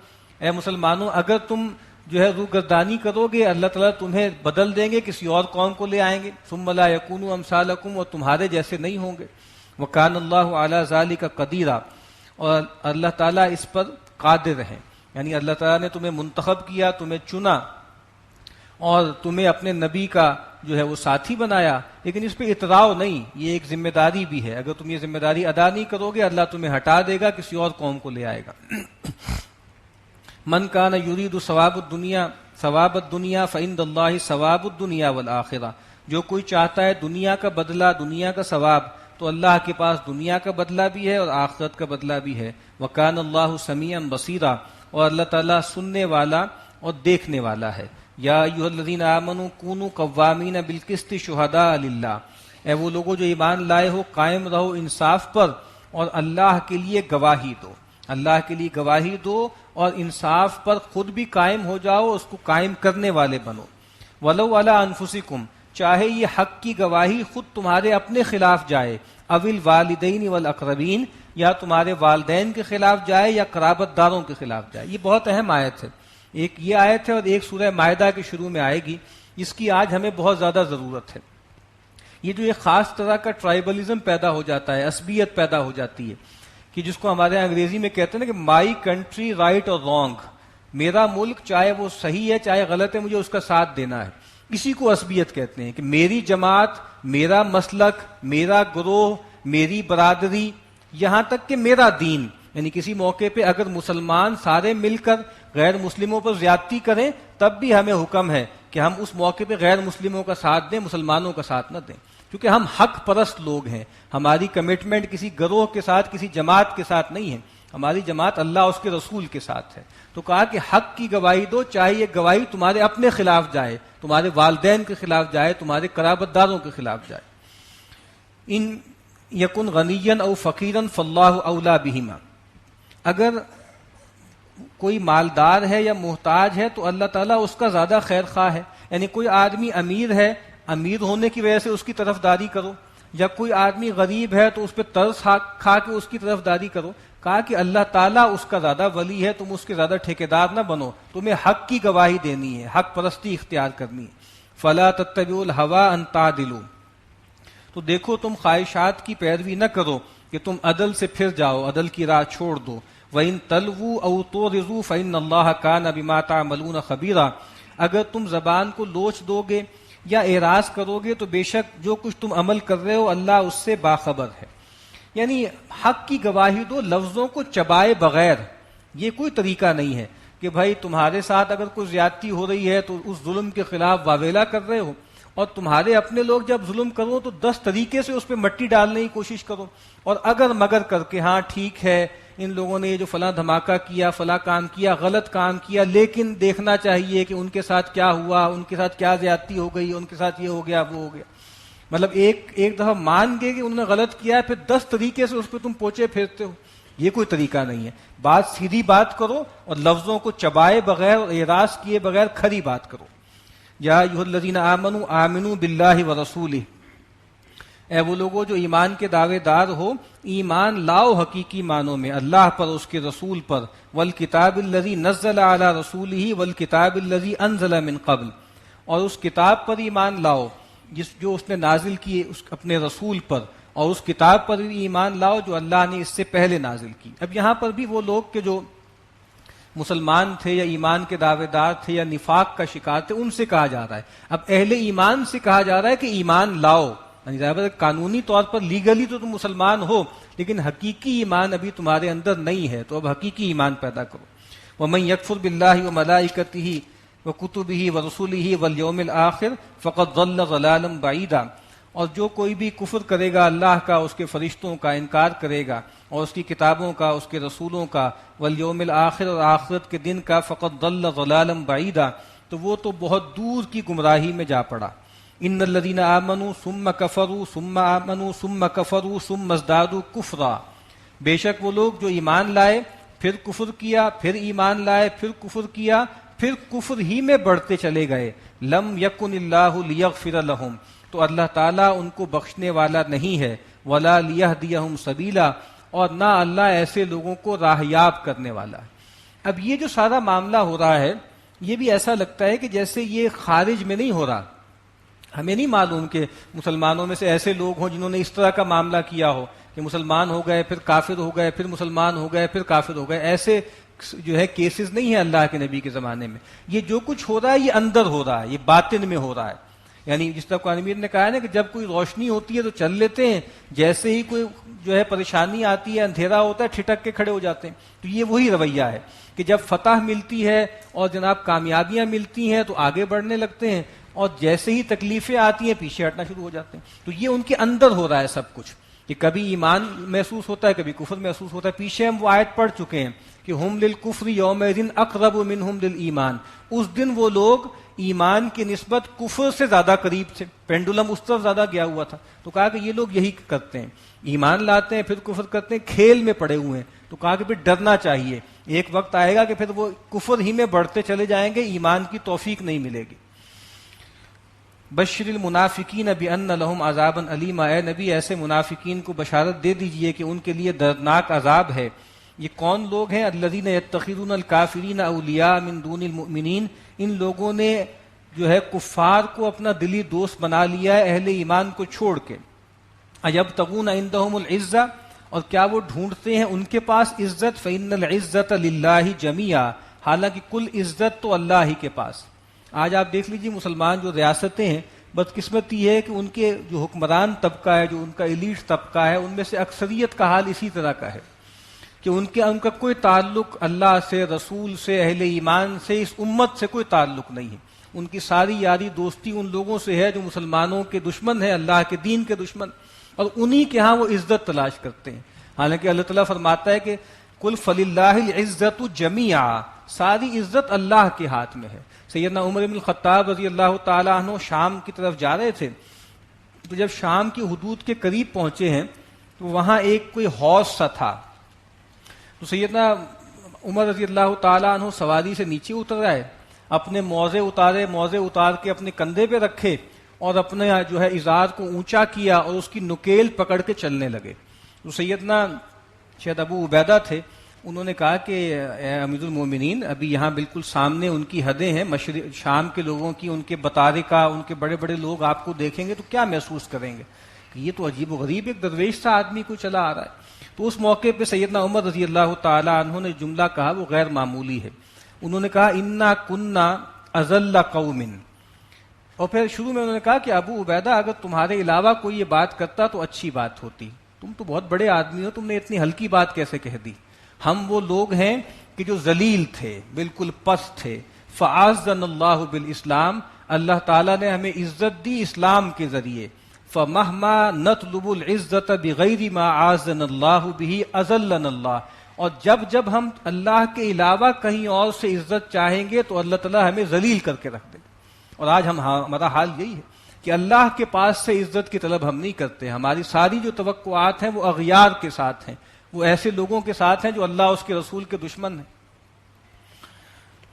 Speaker 1: اے مسلمانوں اگر تم جو ہے روگردانی کرو گے اللہ تعالیٰ تمہیں بدل دیں گے، کسی اور قوم کو لے آئیں گے۔ ثم لا یکونوا امثالکم، اور تمہارے جیسے نہیں ہوں گے۔ وکان اللہ علی ذلک قدیرا، اور اللہ تعالیٰ اس پر قادر ہے، یعنی اللہ تعالیٰ نے تمہیں منتخب کیا، تمہیں چنا اور تمہیں اپنے نبی کا جو ہے وہ ساتھی بنایا، لیکن اس پہ اتراؤ نہیں، یہ ایک ذمہ داری بھی ہے۔ اگر تم یہ ذمہ داری ادا نہیں کرو گے اللہ تمہیں ہٹا دے گا، کسی اور قوم کو لے آئے گا۔ من کان یرید ثواب الدنیا فعند اللہ ثواب الدنیا والآخرہ، جو کوئی چاہتا ہے دنیا کا بدلہ، دنیا کا ثواب، تو اللہ کے پاس دنیا کا بدلہ بھی ہے اور آخرت کا بدلہ بھی ہے۔ وکان اللہ سمیعا بصیرا، اور اللہ تعالیٰ سننے والا اور دیکھنے والا ہے۔ یا ایھا الذین آمنوا کونوا قوامین بالقسط شہداء للہ، اے وہ لوگوں جو ایمان لائے ہو قائم رہو انصاف پر اور اللہ کے لیے گواہی دو، اللہ کے لیے گواہی دو اور انصاف پر خود بھی قائم ہو جاؤ، اس کو قائم کرنے والے بنو۔ ولو علی انفسکم، چاہے یہ حق کی گواہی خود تمہارے اپنے خلاف جائے، اوil والدین والاقربین، یا تمہارے والدین کے خلاف جائے یا قرابت داروں کے خلاف جائے۔ یہ بہت اہم آیت ہے، ایک یہ آیت ہے اور ایک سورہ مائدہ کے شروع میں آئے گی، اس کی آج ہمیں بہت زیادہ ضرورت ہے۔ یہ جو ایک خاص طرح کا ٹرائبلزم پیدا ہو جاتا ہے، عصبیت پیدا ہو جاتی ہے، کہ جس کو ہمارے انگریزی میں کہتے ہیں نا کہ مائی کنٹری رائٹ اور رانگ، میرا ملک چاہے وہ صحیح ہے چاہے غلط ہے مجھے اس کا ساتھ دینا ہے، اسی کو عصبیت کہتے ہیں، کہ میری جماعت، میرا مسلک، میرا گروہ، میری برادری، یہاں تک کہ میرا دین، یعنی کسی موقع پہ اگر مسلمان سارے مل کر غیر مسلموں پر زیادتی کریں تب بھی ہمیں حکم ہے کہ ہم اس موقع پہ غیر مسلموں کا ساتھ دیں، مسلمانوں کا ساتھ نہ دیں، کیونکہ ہم حق پرست لوگ ہیں، ہماری کمٹمنٹ کسی گروہ کے ساتھ، کسی جماعت کے ساتھ نہیں ہے، ہماری جماعت اللہ اس کے رسول کے ساتھ ہے۔ تو کہا کہ حق کی گواہی دو، چاہے یہ گواہی تمہارے اپنے خلاف جائے، تمہارے والدین کے خلاف جائے، تمہارے قرابت داروں کے خلاف جائے۔ ان یکن غنیا او فقیرا فاللہ اولی بہما، اگر کوئی مالدار ہے یا محتاج ہے تو اللہ تعالیٰ اس کا زیادہ خیر خواہ ہے، یعنی کوئی آدمی امیر ہے، امیر ہونے کی وجہ سے اس کی طرفداری کرو، یا کوئی آدمی غریب ہے تو اس پہ ترس کھا کے اس کی طرفداری کرو۔ کہا کہ اللہ تعالیٰ اس کا زیادہ ولی ہے، تم اس کے زیادہ ٹھیکیدار نہ بنو، تمہیں حق کی گواہی دینی ہے، حق پرستی اختیار کرنی ہے۔ فلا تتبعوا الہوی ان تعدلوا، تو دیکھو تم خواہشات کی پیروی نہ کرو کہ تم عدل سے پھر جاؤ، عدل کی راہ چھوڑ دو۔ وَإِن تَلْوُوا أَوْ تُعْرِضُوا فَإِنَّ اللَّهَ كَانَ بِمَا تَعْمَلُونَ خَبِيرًا، اگر تم زبان کو لوچ دو گے یا اعراض کرو گے تو بے شک جو کچھ تم عمل کر رہے ہو اللہ اس سے باخبر ہے۔ یعنی حق کی گواہی دو لفظوں کو چبائے بغیر، یہ کوئی طریقہ نہیں ہے کہ بھائی تمہارے ساتھ اگر کوئی زیادتی ہو رہی ہے تو اس ظلم کے خلاف واویلا کر رہے ہو، اور تمہارے اپنے لوگ جب ظلم کرو تو 10 طریقے سے اس پہ مٹی ڈالنے کی کوشش کرو، اور اگر مگر کر کے ہاں ٹھیک ہے ان لوگوں نے یہ جو فلاں دھماکہ کیا، فلاں کام کیا، غلط کام کیا، لیکن دیکھنا چاہیے کہ ان کے ساتھ کیا ہوا، ان کے ساتھ کیا زیادتی ہو گئی، ان کے ساتھ یہ ہو گیا وہ ہو گیا، مطلب ایک دفعہ مان گئے کہ انہوں نے غلط کیا ہے، پھر 10 طریقے سے اس پہ تم پوچھے پھیرتے ہو، یہ کوئی طریقہ نہیں ہے۔ بات سیدھی بات کرو اور لفظوں کو چبائے بغیر اور اعراض کیے بغیر کھری بات کرو۔ یا ایھا الذین آمنوا آمنوا باللہ ورسولہ، اے وہ لوگوں جو ایمان کے دعوے دار ہو، ایمان لاؤ حقیقی معنوں میں اللہ پر، اس کے رسول پر، والکتاب الذی نزل علی رسولہ والکتاب الذی انزل من قبل، اور اس کتاب پر ایمان لاؤ جو اس نے نازل کی اس اپنے رسول پر، اور اس کتاب پر بھی ایمان لاؤ جو اللہ نے اس سے پہلے نازل کی۔ اب یہاں پر بھی وہ لوگ کہ جو مسلمان تھے یا ایمان کے دعوے دار تھے یا نفاق کا شکار تھے، ان سے کہا جا رہا ہے، اب اہل ایمان سے کہا جا رہا ہے کہ ایمان لاؤ، یعنی قانونی طور پر لیگلی تو تم مسلمان ہو لیکن حقیقی ایمان ابھی تمہارے اندر نہیں ہے، تو اب حقیقی ایمان پیدا کرو۔ وَمَن يَكْفُرْ بِاللَّهِ وَمَلَائِكَتِهِ وَكُتُبِهِ وَرُسُلِهِ وَالْيَوْمِ الْآخِرِ فَقَدْ ضَلَّ ضَلَالًا بَعِيدًا، اور جو کوئی بھی کفر کرے گا اللہ کا، اس کے فرشتوں کا انکار کرے گا، اور اس کی کتابوں کا، اس کے رسولوں کا، والیوم الآخر، اور آخرت کے دن کا، فقد ضل ضلالا بعیدا، تو وہ تو بہت دور کی گمراہی میں جا پڑا۔ ان الذین آمنوا ثم کفروا ثم آمنوا ثم کفروا ثم ازدادوا کفرا، بے شک وہ لوگ جو ایمان لائے پھر کفر کیا، پھر ایمان لائے پھر کفر کیا، پھر کفر ہی میں بڑھتے چلے گئے، لم یکن اللہ لیغفر لہم، تو اللہ تعالیٰ ان کو بخشنے والا نہیں ہے، ولا لیہدیہم سبیلا، اور نہ اللہ ایسے لوگوں کو راہیاب کرنے والا ہے۔ اب یہ جو سارا معاملہ ہو رہا ہے یہ بھی ایسا لگتا ہے کہ جیسے یہ خارج میں نہیں ہو رہا، ہمیں نہیں معلوم کہ مسلمانوں میں سے ایسے لوگ ہوں جنہوں نے اس طرح کا معاملہ کیا ہو کہ مسلمان ہو گئے پھر کافر ہو گئے، پھر مسلمان ہو گئے پھر کافر ہو گئے، ایسے جو ہے کیسز نہیں ہیں اللہ کے نبی کے زمانے میں۔ یہ جو کچھ ہو رہا ہے یہ اندر ہو رہا ہے، یہ باطن میں ہو رہا ہے، یعنی جس طرح قرآن مجید نے کہا ہے نا کہ جب کوئی روشنی ہوتی ہے تو چل لیتے ہیں، جیسے ہی کوئی جو ہے پریشانی آتی ہے، اندھیرا ہوتا ہے، ٹھٹک کے کھڑے ہو جاتے ہیں۔ تو یہ وہی رویہ ہے کہ جب فتح ملتی ہے اور جناب کامیابیاں ملتی ہیں تو آگے بڑھنے لگتے ہیں، اور جیسے ہی تکلیفیں آتی ہیں پیچھے ہٹنا شروع ہو جاتے ہیں۔ تو یہ ان کے اندر ہو رہا ہے سب کچھ، کہ کبھی ایمان محسوس ہوتا ہے، کبھی کفر محسوس ہوتا ہے۔ پیچھے ہم وہ آیت پڑھ چکے ہیں کہ ہم للکفر یومئذ اقرب منہم للایمان، اس دن وہ لوگ ایمان کی نسبت کفر سے زیادہ قریب تھے، پینڈولم اس طرف زیادہ گیا ہوا تھا۔ تو کہا کہ یہ لوگ یہی کرتے ہیں، ایمان لاتے ہیں پھر کفر کرتے ہیں، کھیل میں پڑے ہوئے ہیں۔ تو کہا کہ پھر ڈرنا چاہیے، ایک وقت آئے گا کہ پھر وہ کفر ہی میں بڑھتے چلے جائیں گے، ایمان کی توفیق نہیں ملے گی۔ بشر المنافقین بان لهم عذابا علیما، اے نبی ایسے منافقین کو بشارت دے دیجئے کہ ان کے لیے دردناک عذاب ہے۔ یہ کون لوگ ہیں؟ الذین یتخذون الکافرین اولیاء من دون المؤمنین، ان لوگوں نے جو ہے کفار کو اپنا دلی دوست بنا لیا ہے اہل ایمان کو چھوڑ کے۔ ایبتغون عندهم العزہ، اور کیا وہ ڈھونڈتے ہیں ان کے پاس عزت؟ فإن العزة للہ جمیعا، حالانکہ کل عزت تو اللہ ہی کے پاس۔ آج آپ دیکھ لیجیے مسلمان جو ریاستیں ہیں، بدقسمتی ہے کہ ان کے جو حکمران طبقہ ہے، جو ان کا ایلیٹ طبقہ ہے، ان میں سے اکثریت کا حال اسی طرح کا ہے کہ ان کا کوئی تعلق اللہ سے، رسول سے، اہل ایمان سے، اس امت سے کوئی تعلق نہیں ہے۔ ان کی ساری یاری دوستی ان لوگوں سے ہے جو مسلمانوں کے دشمن ہیں، اللہ کے دین کے دشمن، اور انہی کے ہاں وہ عزت تلاش کرتے ہیں۔ حالانکہ اللہ تعالیٰ فرماتا ہے کہ قل فللہ العزت جمیعا، ساری عزت اللہ کے ہاتھ میں ہے۔ سیدنا عمر بن الخطاب رضی اللہ تعالیٰ عنہ شام کی طرف جا رہے تھے، تو جب شام کی حدود کے قریب پہنچے ہیں تو وہاں ایک کوئی حوض سا تھا، تو سیدنا عمر رضی اللہ تعالیٰ عنہ سواری سے نیچے اتر آئے، اپنے موزے اتار کے اپنے کندھے پہ رکھے اور اپنے جو ہے ازار کو اونچا کیا اور اس کی نکیل پکڑ کے چلنے لگے۔ تو سیدنا شاید ابو عبیدہ تھے، انہوں نے کہا کہ اے امیر المومنین، ابھی یہاں بالکل سامنے ان کی حدیں ہیں، مشرق شام کے لوگوں کی، ان کے بطارکہ، ان کے بڑے بڑے لوگ آپ کو دیکھیں گے تو کیا محسوس کریں گے کہ یہ تو عجیب و غریب ایک درویش سا آدمی کو چلا آ رہا ہے۔ تو اس موقع پہ سیدنا عمر رضی اللہ تعالیٰ عنہ نے جملہ کہا، وہ غیر معمولی ہے۔ انہوں نے کہا انا کننا اذل قوم، اور پھر شروع میں انہوں نے کہا کہ ابو عبیدہ اگر تمہارے علاوہ کوئی یہ بات کرتا تو اچھی بات ہوتی، تم تو بہت بڑے آدمی ہو، تم نے اتنی ہلکی بات کیسے کہہ دی؟ ہم وہ لوگ ہیں کہ جو ذلیل تھے، بالکل پست تھے، فاعزنا اللہ بالاسلام، اللہ تعالیٰ نے ہمیں عزت دی اسلام کے ذریعے، فمہما نطلب العزت بغیر ما اعزنا اللہ به اذلنا اللہ، اور جب ہم اللہ کے علاوہ کہیں اور سے عزت چاہیں گے تو اللہ تعالیٰ ہمیں ذلیل کر کے رکھ دے گا۔ اور آج ہمارا حال یہی ہے کہ اللہ کے پاس سے عزت کی طلب ہم نہیں کرتے، ہماری ساری جو توقعات ہیں وہ اغیار کے ساتھ ہیں، وہ ایسے لوگوں کے ساتھ ہیں جو اللہ اس کے رسول کے دشمن ہیں۔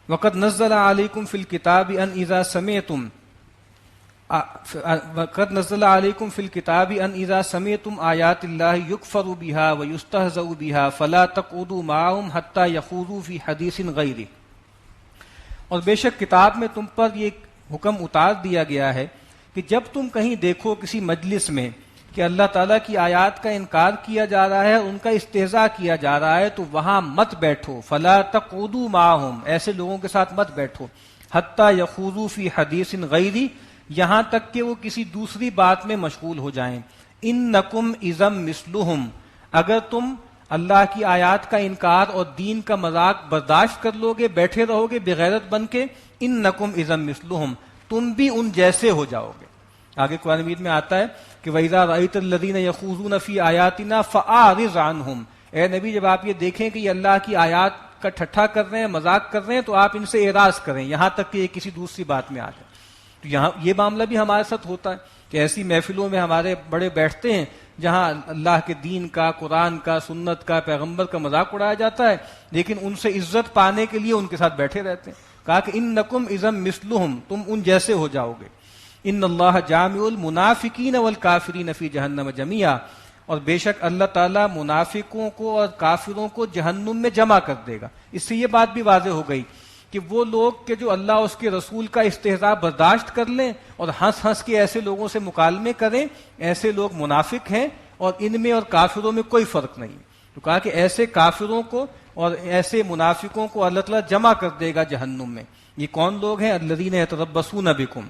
Speaker 1: وَقَدْ نَزَّلَ عَلَيْكُمْ فِي الْكِتَابِ أَنْ إِذَا سَمِعْتُمْ آيَاتِ اللَّهِ يُكْفَرُ بِهَا وَيُسْتَهْزَأُ بِهَا فَلَا تَقْعُدُوا مَعَهُمْ حَتَّى يَخُوضُوا فِي حَدِيثٍ غَيْرِهِ، اور بے شک کتاب میں تم پر یہ حکم اتار دیا گیا ہے کہ جب تم کہیں دیکھو کسی مجلس میں کہ اللہ تعالیٰ کی آیات کا انکار کیا جا رہا ہے، ان کا استہزاء کیا جا رہا ہے، تو وہاں مت بیٹھو، فلا تقعدوا معهم، ایسے لوگوں کے ساتھ مت بیٹھو، حتی یخوضوا فی حدیث غیری، یہاں تک کہ وہ کسی دوسری بات میں مشغول ہو جائیں۔ انکم اذا مثلہم، اگر تم اللہ کی آیات کا انکار اور دین کا مذاق برداشت کر لو گے، بیٹھے رہو گے بغیرت بن کے، انکم اذا مثلہم، تم بھی ان جیسے ہو جاؤ گے۔ آگے قرآن مجید میں آتا ہے کہ وَإِذَا رَأَيْتَ الَّذِينَ يَخُوضُونَ فِي آيَاتِنَا فَأَعْرِضْ عَنْهُمْ، اے نبی جب آپ یہ دیکھیں کہ یہ اللہ کی آیات کا ٹھٹھا کر رہے ہیں، مذاق کر رہے ہیں، تو آپ ان سے اعراض کریں یہاں تک کہ یہ کسی دوسری بات میں آ جائے۔ تو یہاں یہ معاملہ بھی ہمارے ساتھ ہوتا ہے کہ ایسی محفلوں میں ہمارے بڑے بیٹھتے ہیں جہاں اللہ کے دین کا، قرآن کا، سنت کا، پیغمبر کا مذاق اڑایا جاتا ہے، لیکن ان سے عزت پانے کے لیے ان کے ساتھ بیٹھے رہتے ہیں۔ کہا کہ انکم اذا مثلہم، تم ان جیسے ہو جاؤ گے۔ ان اللہ جامع المنافقین والکافرین فی جہنم جمیعا، اور بے شک اللہ تعالیٰ منافقوں کو اور کافروں کو جہنم میں جمع کر دے گا۔ اس سے یہ بات بھی واضح ہو گئی کہ وہ لوگ کہ جو اللہ اس کے رسول کا استہزاء برداشت کر لیں اور ہنس ہنس کے ایسے لوگوں سے مکالمے کریں، ایسے لوگ منافق ہیں، اور ان میں اور کافروں میں کوئی فرق نہیں۔ تو کہا کہ ایسے کافروں کو اور ایسے منافقوں کو اللہ تعالیٰ جمع کر دے گا جہنم میں۔ یہ کون لوگ ہیں؟ الذین یتربصون بکم،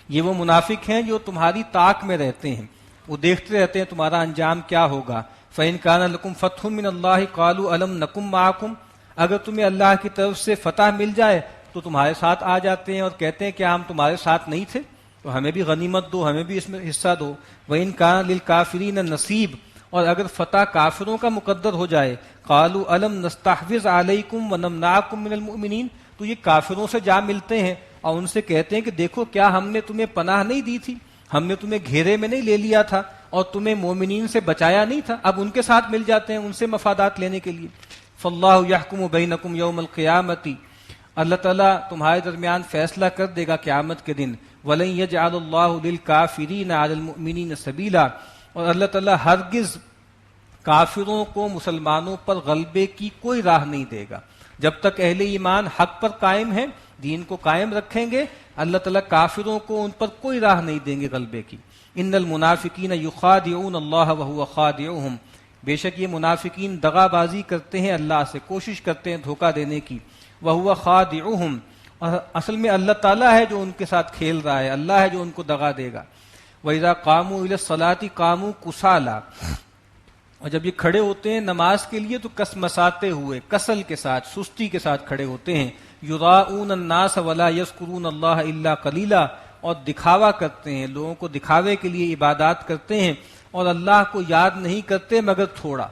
Speaker 1: یہ وہ منافق ہیں جو تمہاری طاق میں رہتے ہیں، وہ دیکھتے رہتے ہیں تمہارا انجام کیا ہوگا۔ فَإِن كَانَ لَكُمْ فَتْحٌ مِّنَ اللَّهِ قَالُوا أَلَمْ نَكُن مَّعَكُمْ، اگر تمہیں اللہ کی طرف سے فتح مل جائے تو تمہارے ساتھ آ جاتے ہیں اور کہتے ہیں کہ ہم تمہارے ساتھ نہیں تھے، تو ہمیں بھی غنیمت دو، ہمیں بھی اس میں حصہ دو۔ وَإِن كَانَ لِلْكَافِرِينَ نَصِيبٌ، اور اگر فتح کافروں کا مقدر ہو جائے، قَالُوا أَلَمْ نَسْتَحْوِذْ عَلَيْكُمْ وَنَمْنَعْكُمْ مِنَ الْمُؤْمِنِينَ، تو یہ کافروں سے جا ملتے ہیں اور ان سے کہتے ہیں کہ دیکھو کیا ہم نے تمہیں پناہ نہیں دی تھی، ہم نے تمہیں گھیرے میں نہیں لے لیا تھا اور تمہیں مومنین سے بچایا نہیں تھا، اب ان کے ساتھ مل جاتے ہیں ان سے مفادات لینے کے لیے۔ فاللہ یحکم بینکم یوم القیامۃ، اللہ تعالیٰ تمہارے درمیان فیصلہ کر دے گا قیامت کے دن۔ وَلَن يَجْعَلَ اللَّهُ لِلْكَافِرِينَ عَلَى الْمُؤْمِنِينَ سَبِيلًا، اور اللہ تعالیٰ ہرگز کافروں کو مسلمانوں پر غلبے کی کوئی راہ نہیں دے گا۔ جب تک اہل ایمان حق پر قائم ہیں، دین کو قائم رکھیں گے، اللہ تعالیٰ کافروں کو ان پر کوئی راہ نہیں دیں گے غلبے کی۔ ان المنافقین یخادعون اللہ وہو خادعهم، بے شک یہ منافقین دغا بازی کرتے ہیں اللہ سے، کوشش کرتے ہیں دھوکہ دینے کی، وہو خادعهم، اور اصل میں اللہ تعالیٰ ہے جو ان کے ساتھ کھیل رہا ہے، اللہ ہے جو ان کو دغا دے گا۔ وَإِذَا قَامُوا إِلَى الصَّلَاةِ قَامُوا كُسَالَىٰ، اور جب یہ کھڑے ہوتے ہیں نماز کے لیے تو کسمساتے ہوئے، کسل کے ساتھ، سستی کے ساتھ کھڑے ہوتے ہیں۔ یراؤون الناس ولا یذکرون اللہ الا قلیلا، اور دکھاوا کرتے ہیں، لوگوں کو دکھاوے کے لیے عبادات کرتے ہیں اور اللہ کو یاد نہیں کرتے مگر تھوڑا،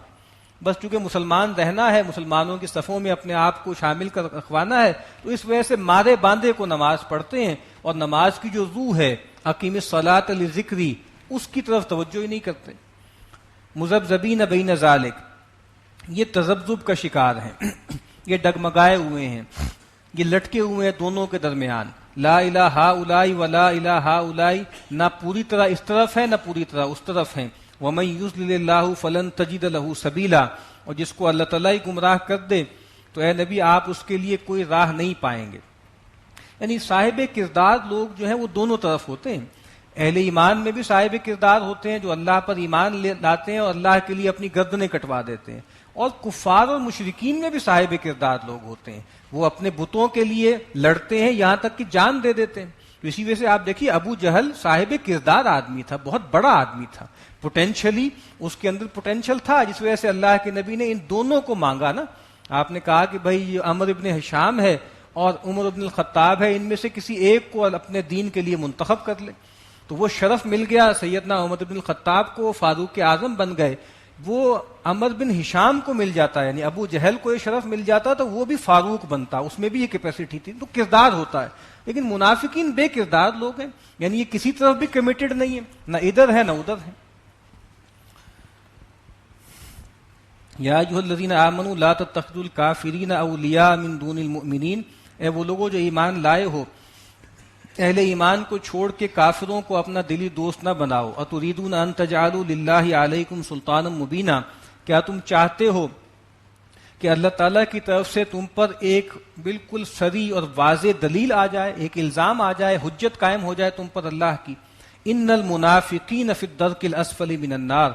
Speaker 1: بس چونکہ مسلمان رہنا ہے، مسلمانوں کی صفوں میں اپنے آپ کو شامل کر رکھوانا ہے، تو اس وجہ سے مارے باندھے کو نماز پڑھتے ہیں، اور نماز کی جو روح ہے اقیم الصلاۃ لذکری، اس کی طرف توجہ ہی نہیں کرتے۔ مذبذبین بین ذالک، یہ تذبذب کا شکار ہیں، یہ ڈگمگائے ہوئے ہیں، یہ لٹکے ہوئے ہیں دونوں کے درمیان، لا الہ ہؤلاء ولا الہ ہؤلاء، نہ پوری طرح اس طرف ہے نہ پوری طرح اس طرف ہیں۔ ومن یضلل اللہ فلن تجد له سبیلا، اور جس کو اللہ تعالیٰ ہی گمراہ کر دے تو اے نبی آپ اس کے لیے کوئی راہ نہیں پائیں گے۔ یعنی صاحب کردار لوگ جو ہیں وہ دونوں طرف ہوتے ہیں، اہل ایمان میں بھی صاحب کردار ہوتے ہیں جو اللہ پر ایمان لاتے ہیں اور اللہ کے لیے اپنی گردنیں کٹوا دیتے ہیں، اور کفار اور مشرکین میں بھی صاحب کردار لوگ ہوتے ہیں، وہ اپنے بتوں کے لیے لڑتے ہیں یہاں تک کہ جان دے دیتے ہیں۔ تو اسی وجہ سے آپ دیکھیے ابو جہل صاحب کردار آدمی تھا، بہت بڑا آدمی تھا، پوٹینشلی اس کے اندر پوٹینشل تھا، جس وجہ سے اللہ کے نبی نے ان دونوں کو مانگا نا۔ آپ نے کہا کہ بھائی یہ عمر ابن ہشام ہے اور عمر ابن الخطاب ہے، ان میں سے کسی ایک کو اپنے دین کے لیے منتخب کر لے، تو وہ شرف مل گیا سیدنا عمر بن الخطاب کو، فاروق اعظم بن گئے۔ وہ عمر بن ہشام کو مل جاتا ہے، یعنی ابو جہل کو یہ شرف مل جاتا تو وہ بھی فاروق بنتا، اس میں بھی یہ کیپیسٹی تھی۔ تو کردار ہوتا ہے، لیکن منافقین بے کردار لوگ ہیں، یعنی یہ کسی طرف بھی کمیٹڈ نہیں ہے، نہ ادھر ہے نہ ادھر ہے۔ یا ایھا الذین آمنوا لا تتخذوا الکافرین اولیاء من دون المؤمنین، اے وہ لوگوں جو ایمان لائے ہو، اہل ایمان کو چھوڑ کے کافروں کو اپنا دلی دوست نہ بناؤ۔ اتریدون ان تجعلوا للہ علیکم سلطانا مبینا، کیا تم چاہتے ہو کہ اللہ تعالیٰ کی طرف سے تم پر ایک بالکل صریح اور واضح دلیل آ جائے، ایک الزام آ جائے، حجت قائم ہو جائے تم پر اللہ کی؟ ان المنافقین فی الدرک الاسفل من النار،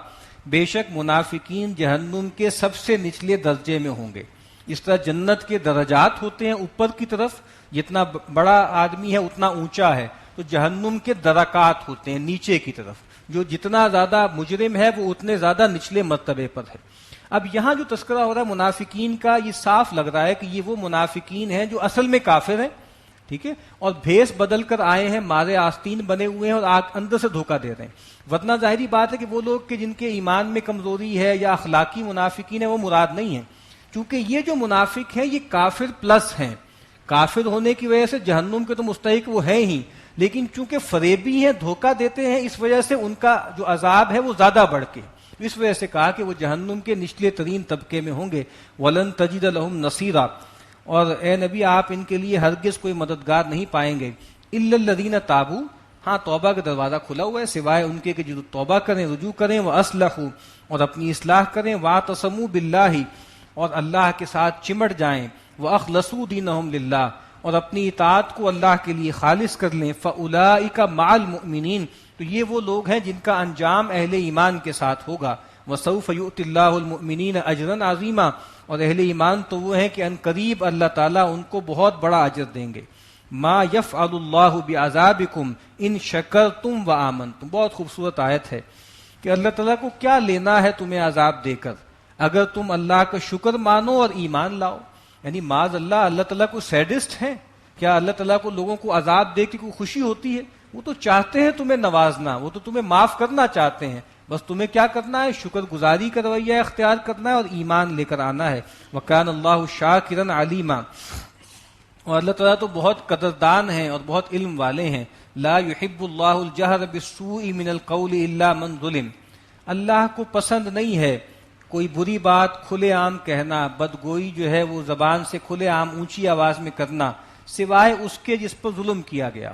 Speaker 1: بے شک منافقین جہنم کے سب سے نچلے درجے میں ہوں گے۔ اس طرح جنت کے درجات ہوتے ہیں اوپر کی طرف، جتنا بڑا آدمی ہے اتنا اونچا ہے، تو جہنم کے درکات ہوتے ہیں نیچے کی طرف، جو جتنا زیادہ مجرم ہے وہ اتنے زیادہ نچلے مرتبے پر ہے۔ اب یہاں جو تذکرہ ہو رہا ہے منافقین کا، یہ صاف لگ رہا ہے کہ یہ وہ منافقین ہیں جو اصل میں کافر ہیں، ٹھیک ہے، اور بھیس بدل کر آئے ہیں، مارے آستین بنے ہوئے ہیں اور اندر سے دھوکہ دے رہے ہیں۔ ورنہ ظاہری بات ہے کہ وہ لوگ کہ جن کے ایمان میں کمزوری ہے یا اخلاقی منافقین ہیں وہ مراد نہیں ہیں، چونکہ یہ جو منافق ہیں یہ کافر پلس ہیں، کافر ہونے کی وجہ سے جہنم کے تو مستحق وہ ہیں ہی، لیکن چونکہ فریبی ہیں، دھوکہ دیتے ہیں، اس وجہ سے ان کا جو عذاب ہے وہ زیادہ بڑھ کے، اس وجہ سے کہا کہ وہ جہنم کے نچلے ترین طبقے میں ہوں گے۔ وَلَن تَجِدَ لَهُمْ نَصِيرًا، اور اے نبی آپ ان کے لیے ہرگز کوئی مددگار نہیں پائیں گے۔ إِلَّا الَّذِينَ تَابُوا، ہاں توبہ کا دروازہ کھلا ہوا ہے سوائے ان کے کہ جو توبہ کریں، رجوع کریں، وَأَصْلَحُوا، اور اپنی اصلاح کریں، وَاعْتَصَمُوا بِاللَّهِ، اور اللہ کے ساتھ چمٹ جائیں، وَأَخْلَصُوا دِينَهُمْ لِلَّهِ، اور اپنی اطاعت کو اللہ کے لیے خالص کر لیں، فَأُولَٰئِكَ مَعَ الْمُؤْمِنِينَ، تو یہ وہ لوگ ہیں جن کا انجام اہل ایمان کے ساتھ ہوگا۔ وَسَوْفَ يُؤْتِ اللَّهُ الْمُؤْمِنِينَ أَجْرًا عَظِيمًا، اور اہل ایمان تو وہ ہیں کہ ان قریب اللہ تعالیٰ ان کو بہت بڑا اجر دیں گے۔ مَا يَفْعَلُ اللَّهُ بِعَذَابِكُمْ إِن شَكَرْتُمْ وَآمَنْتُمْ، بہت خوبصورت آیت ہے کہ اللہ تعالیٰ کو کیا لینا ہے تمہیں عذاب دے کر، اگر تم اللہ کا شکر مانو اور ایمان لاؤ۔ یعنی معاذ اللہ تعالیٰ کو سیڈسٹ ہیں کیا؟ اللہ تعالیٰ کو لوگوں کو عذاب دے کے کوئی خوشی ہوتی ہے؟ وہ تو چاہتے ہیں تمہیں نوازنا، وہ تو تمہیں معاف کرنا چاہتے ہیں، بس تمہیں کیا کرنا ہے؟ شکر گزاری کا رویہ اختیار کرنا ہے اور ایمان لے کر آنا ہے۔ وَكَانَ اللَّهُ شَاكِرًا عَلِيمًا، اور اللہ تعالیٰ تو بہت قدردان ہیں اور بہت علم والے ہیں۔ لا يحب اللہ الجہر بالسوء من القول الا من ظلم، اللہ کو پسند نہیں ہے کوئی بری بات کھلے عام کہنا، بدگوئی جو ہے وہ زبان سے کھلے عام اونچی آواز میں کرنا، سوائے اس کے جس پر ظلم کیا گیا۔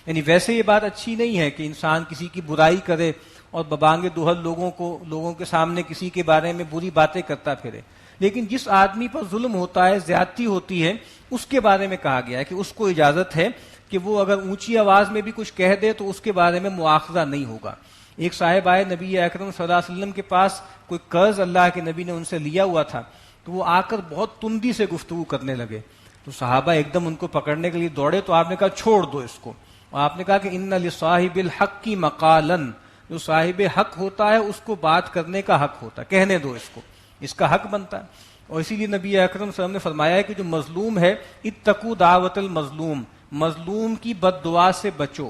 Speaker 1: یعنی ویسے یہ بات اچھی نہیں ہے کہ انسان کسی کی برائی کرے اور ببانگ دہل لوگوں کے سامنے کسی کے بارے میں بری باتیں کرتا پھرے، لیکن جس آدمی پر ظلم ہوتا ہے، زیادتی ہوتی ہے، اس کے بارے میں کہا گیا ہے کہ اس کو اجازت ہے کہ وہ اگر اونچی آواز میں بھی کچھ کہہ دے تو اس کے بارے میں مواخذہ نہیں ہوگا۔ ایک صاحب آئے نبی اکرم صلی اللہ علیہ وسلم کے پاس، کوئی قرض اللہ کے نبی نے ان سے لیا ہوا تھا، تو وہ آ کر بہت تندی سے گفتگو کرنے لگے، تو صحابہ ایک دم ان کو پکڑنے کے لیے دوڑے، تو آپ نے کہا چھوڑ دو اس کو، اور آپ نے کہا کہ ان لصاحب الحق کی مقالن، جو صاحب حق ہوتا ہے اس کو بات کرنے کا حق ہوتا ہے، کہنے دو اس کو، اس کا حق بنتا ہے۔ اور اسی لیے نبی اکرم صلی اللہ علیہ وسلم نے فرمایا ہے کہ جو مظلوم ہے، اتقوا دعوت المظلوم، مظلوم کی بد دعا سے بچو،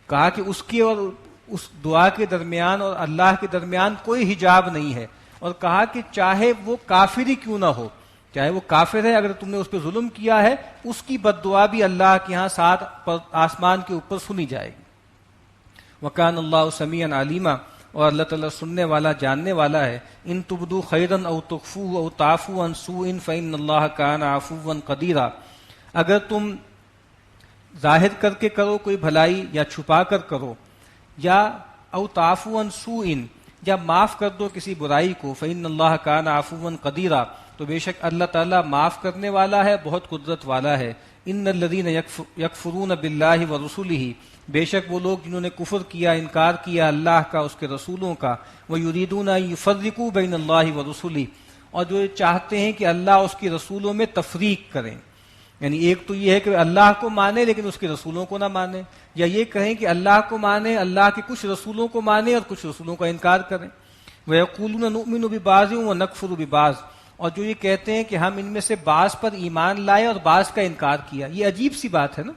Speaker 1: کہا کہ اس کی اور اس دعا کے درمیان اور اللہ کے درمیان کوئی حجاب نہیں ہے، اور کہا کہ چاہے وہ کافر ہی کیوں نہ ہو، چاہے وہ کافر ہے، اگر تم نے اس پہ ظلم کیا ہے، اس کی بد دعا بھی اللہ کے ہاں ساتھ آسمان کے اوپر سنی جائے گی۔ وَكَانَ اللَّهُ سَمِيعًا عَلِيمًا، اور اللہ تعالیٰ سننے والا جاننے والا ہے۔ ان تبدو خیرا او تخفوه او تعفو عن سوء فإن اللہ کان عفوا قدیرا، اگر تم ظاہر کر کے کرو کوئی بھلائی یا چھپا کر کرو، یا او تعفو عن سوء، یا معاف کر دو کسی برائی کو، فإن اللہ کان عفوا قدیرا، تو بے شک اللہ تعالیٰ معاف کرنے والا ہے، بہت قدرت والا ہے۔ ان الذین یکفرون باللہ ورسلہ، بے شک وہ لوگ جنہوں نے کفر کیا، انکار کیا اللہ کا، اس کے رسولوں کا، وَيُرِيدُونَ أَن يُفَرِّقُوا بَيْنَ اللَّهِ وَرُسُلِهِ، اور جو چاہتے ہیں کہ اللہ اس کے رسولوں میں تفریق کریں، یعنی ایک تو یہ ہے کہ اللہ کو مانے لیکن اس کے رسولوں کو نہ مانے، یا یہ کہیں کہ اللہ کو مانے، اللہ کے کچھ رسولوں کو مانے اور کچھ رسولوں کا انکار کریں۔ وَيَقُولُونَ نُؤْمِنُ بِبَعْضٍ وَنَكْفُرُ بِبَعْضٍ، اور جو یہ کہتے ہیں کہ ہم ان میں سے بعض پر ایمان لائے اور بعض کا انکار کیا۔ یہ عجیب سی بات ہے نا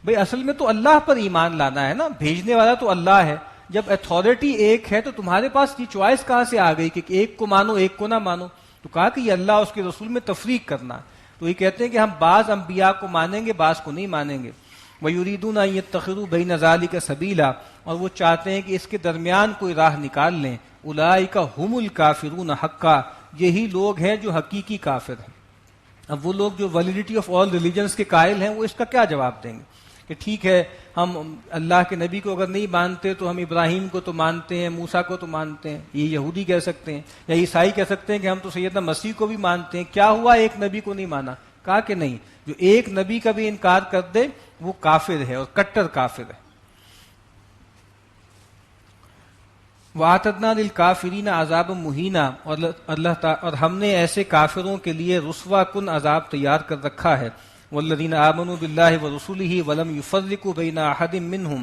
Speaker 1: بھئی، اصل میں تو اللہ پر ایمان لانا ہے نا، بھیجنے والا تو اللہ ہے۔ جب اتھارٹی ایک ہے تو تمہارے پاس یہ چوائس کہاں سے آ گئی کہ ایک کو مانو ایک کو نہ مانو؟ تو کہا کہ یہ اللہ اس کے رسول میں تفریق کرنا، تو یہ کہتے ہیں کہ ہم بعض انبیاء کو مانیں گے بعض کو نہیں مانیں گے۔ وَيُرِيدُونَ أَن يَتَّخِذُوا بَيْنَ ذَلِكَ سَبِيلًا، اور وہ چاہتے ہیں کہ اس کے درمیان کوئی راہ نکال لیں۔ أُولَٰئِكَ هُمُ الْكَافِرُونَ حَقًّا، یہی لوگ ہیں جو حقیقی کافر ہیں۔ اب وہ لوگ جو ویلیڈیٹی آف آل ریلیجنس کے قائل ہیں، وہ اس کا کیا جواب دیں گے کہ ٹھیک ہے ہم اللہ کے نبی کو اگر نہیں مانتے تو ہم ابراہیم کو تو مانتے ہیں، موسیٰ کو تو مانتے ہیں، یہ یہودی کہہ سکتے ہیں، یا عیسائی کہہ سکتے ہیں کہ ہم تو سیدنا مسیح کو بھی مانتے ہیں، کیا ہوا ایک نبی کو نہیں مانا؟ کہا کہ نہیں، جو ایک نبی کا بھی انکار کر دے وہ کافر ہے اور کٹر کافر ہے۔ وَأَعْتَدْنَا لِلْكَافِرِينَ عَذَابًا مُهِينًا، اور ہم نے ایسے کافروں کے لیے رسوا کن عذاب تیار کر رکھا ہے۔ وَالَّذِينَ آمَنُوا بِاللَّهِ وَرُسُلِهِ وَلَمْ يُفَرِّقُوا بَيْنَ أَحَدٍ مِّنْهُمْ،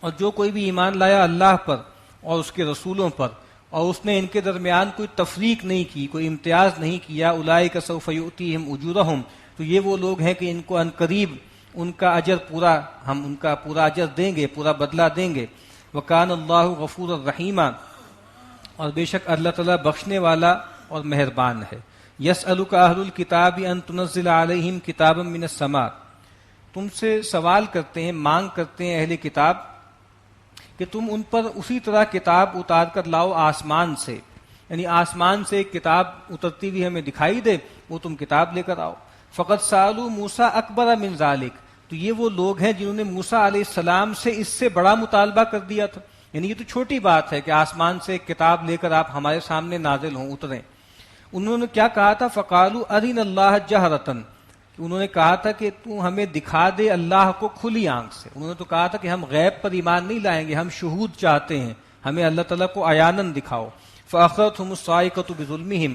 Speaker 1: اور جو کوئی بھی ایمان لایا اللہ پر اور اس کے رسولوں پر، اور اس نے ان کے درمیان کوئی تفریق نہیں کی، کوئی امتیاز نہیں کیا، أُولَٰئِكَ سَوْفَ يُؤْتِيهِمْ أُجُورَهُمْ، تو یہ وہ لوگ ہیں کہ ان کو عنقریب ان کا اجر پورا، ہم ان کا پورا اجر دیں گے، پورا بدلہ دیں گے۔ وَكَانَ اللَّهُ غَفُورًا رَحِيمًا، اور بے شک اللہ تعالیٰ بخشنے والا اور مہربان ہے۔ یسألک اہل الکتاب ان تنزل علیہم کتابا من السماء، تم سے سوال کرتے ہیں، مانگ کرتے ہیں اہل کتاب کہ تم ان پر اسی طرح کتاب اتار کر لاؤ آسمان سے، یعنی آسمان سے ایک کتاب اترتی ہوئی ہمیں دکھائی دے، وہ تم کتاب لے کر آؤ۔ فقد سألوا موسیٰ اکبر من ذالک، تو یہ وہ لوگ ہیں جنہوں نے موسیٰ علیہ السلام سے اس سے بڑا مطالبہ کر دیا تھا، یعنی یہ تو چھوٹی بات ہے کہ آسمان سے ایک کتاب لے کر آپ ہمارے سامنے نازل ہوں، اتریں۔ انہوں نے کیا کہا تھا؟ فقالوا ارنا اللہ جہرتن، انہوں نے کہا تھا کہ تو ہمیں دکھا دے اللہ کو کھلی آنکھ سے۔ انہوں نے تو کہا تھا کہ ہم غیب پر ایمان نہیں لائیں گے، ہم شہود چاہتے ہیں، ہمیں اللہ تعالیٰ کو عیاناً دکھاؤ۔ فأخذتهم الصاعقة بظلمهم،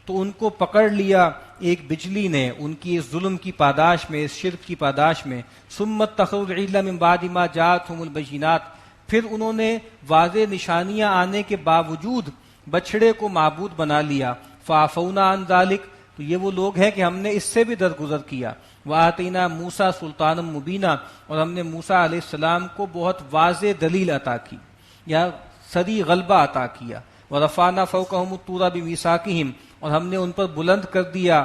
Speaker 1: تو ان کو پکڑ لیا ایک بجلی نے ان کی اس ظلم کی پاداش میں، اس شرک کی پاداش میں۔ ثم اتخذوا العجل من بعد ما جاءتهم البینات، پھر انہوں نے واضح نشانیاں آنے کے باوجود بچھڑے کو معبود بنا لیا۔ فعفونا عن ذلک، تو یہ وہ لوگ ہیں کہ ہم نے اس سے بھی درگزر کیا۔ وآتینا موسیٰ سلطانا مبینا، اور ہم نے موسیٰ علیہ السلام کو بہت واضح دلیل عطا کی یا سری غلبہ عطا کیا۔ ورفعنا فوقهم الطور بمیثاقہم، اور ہم نے ان پر بلند کر دیا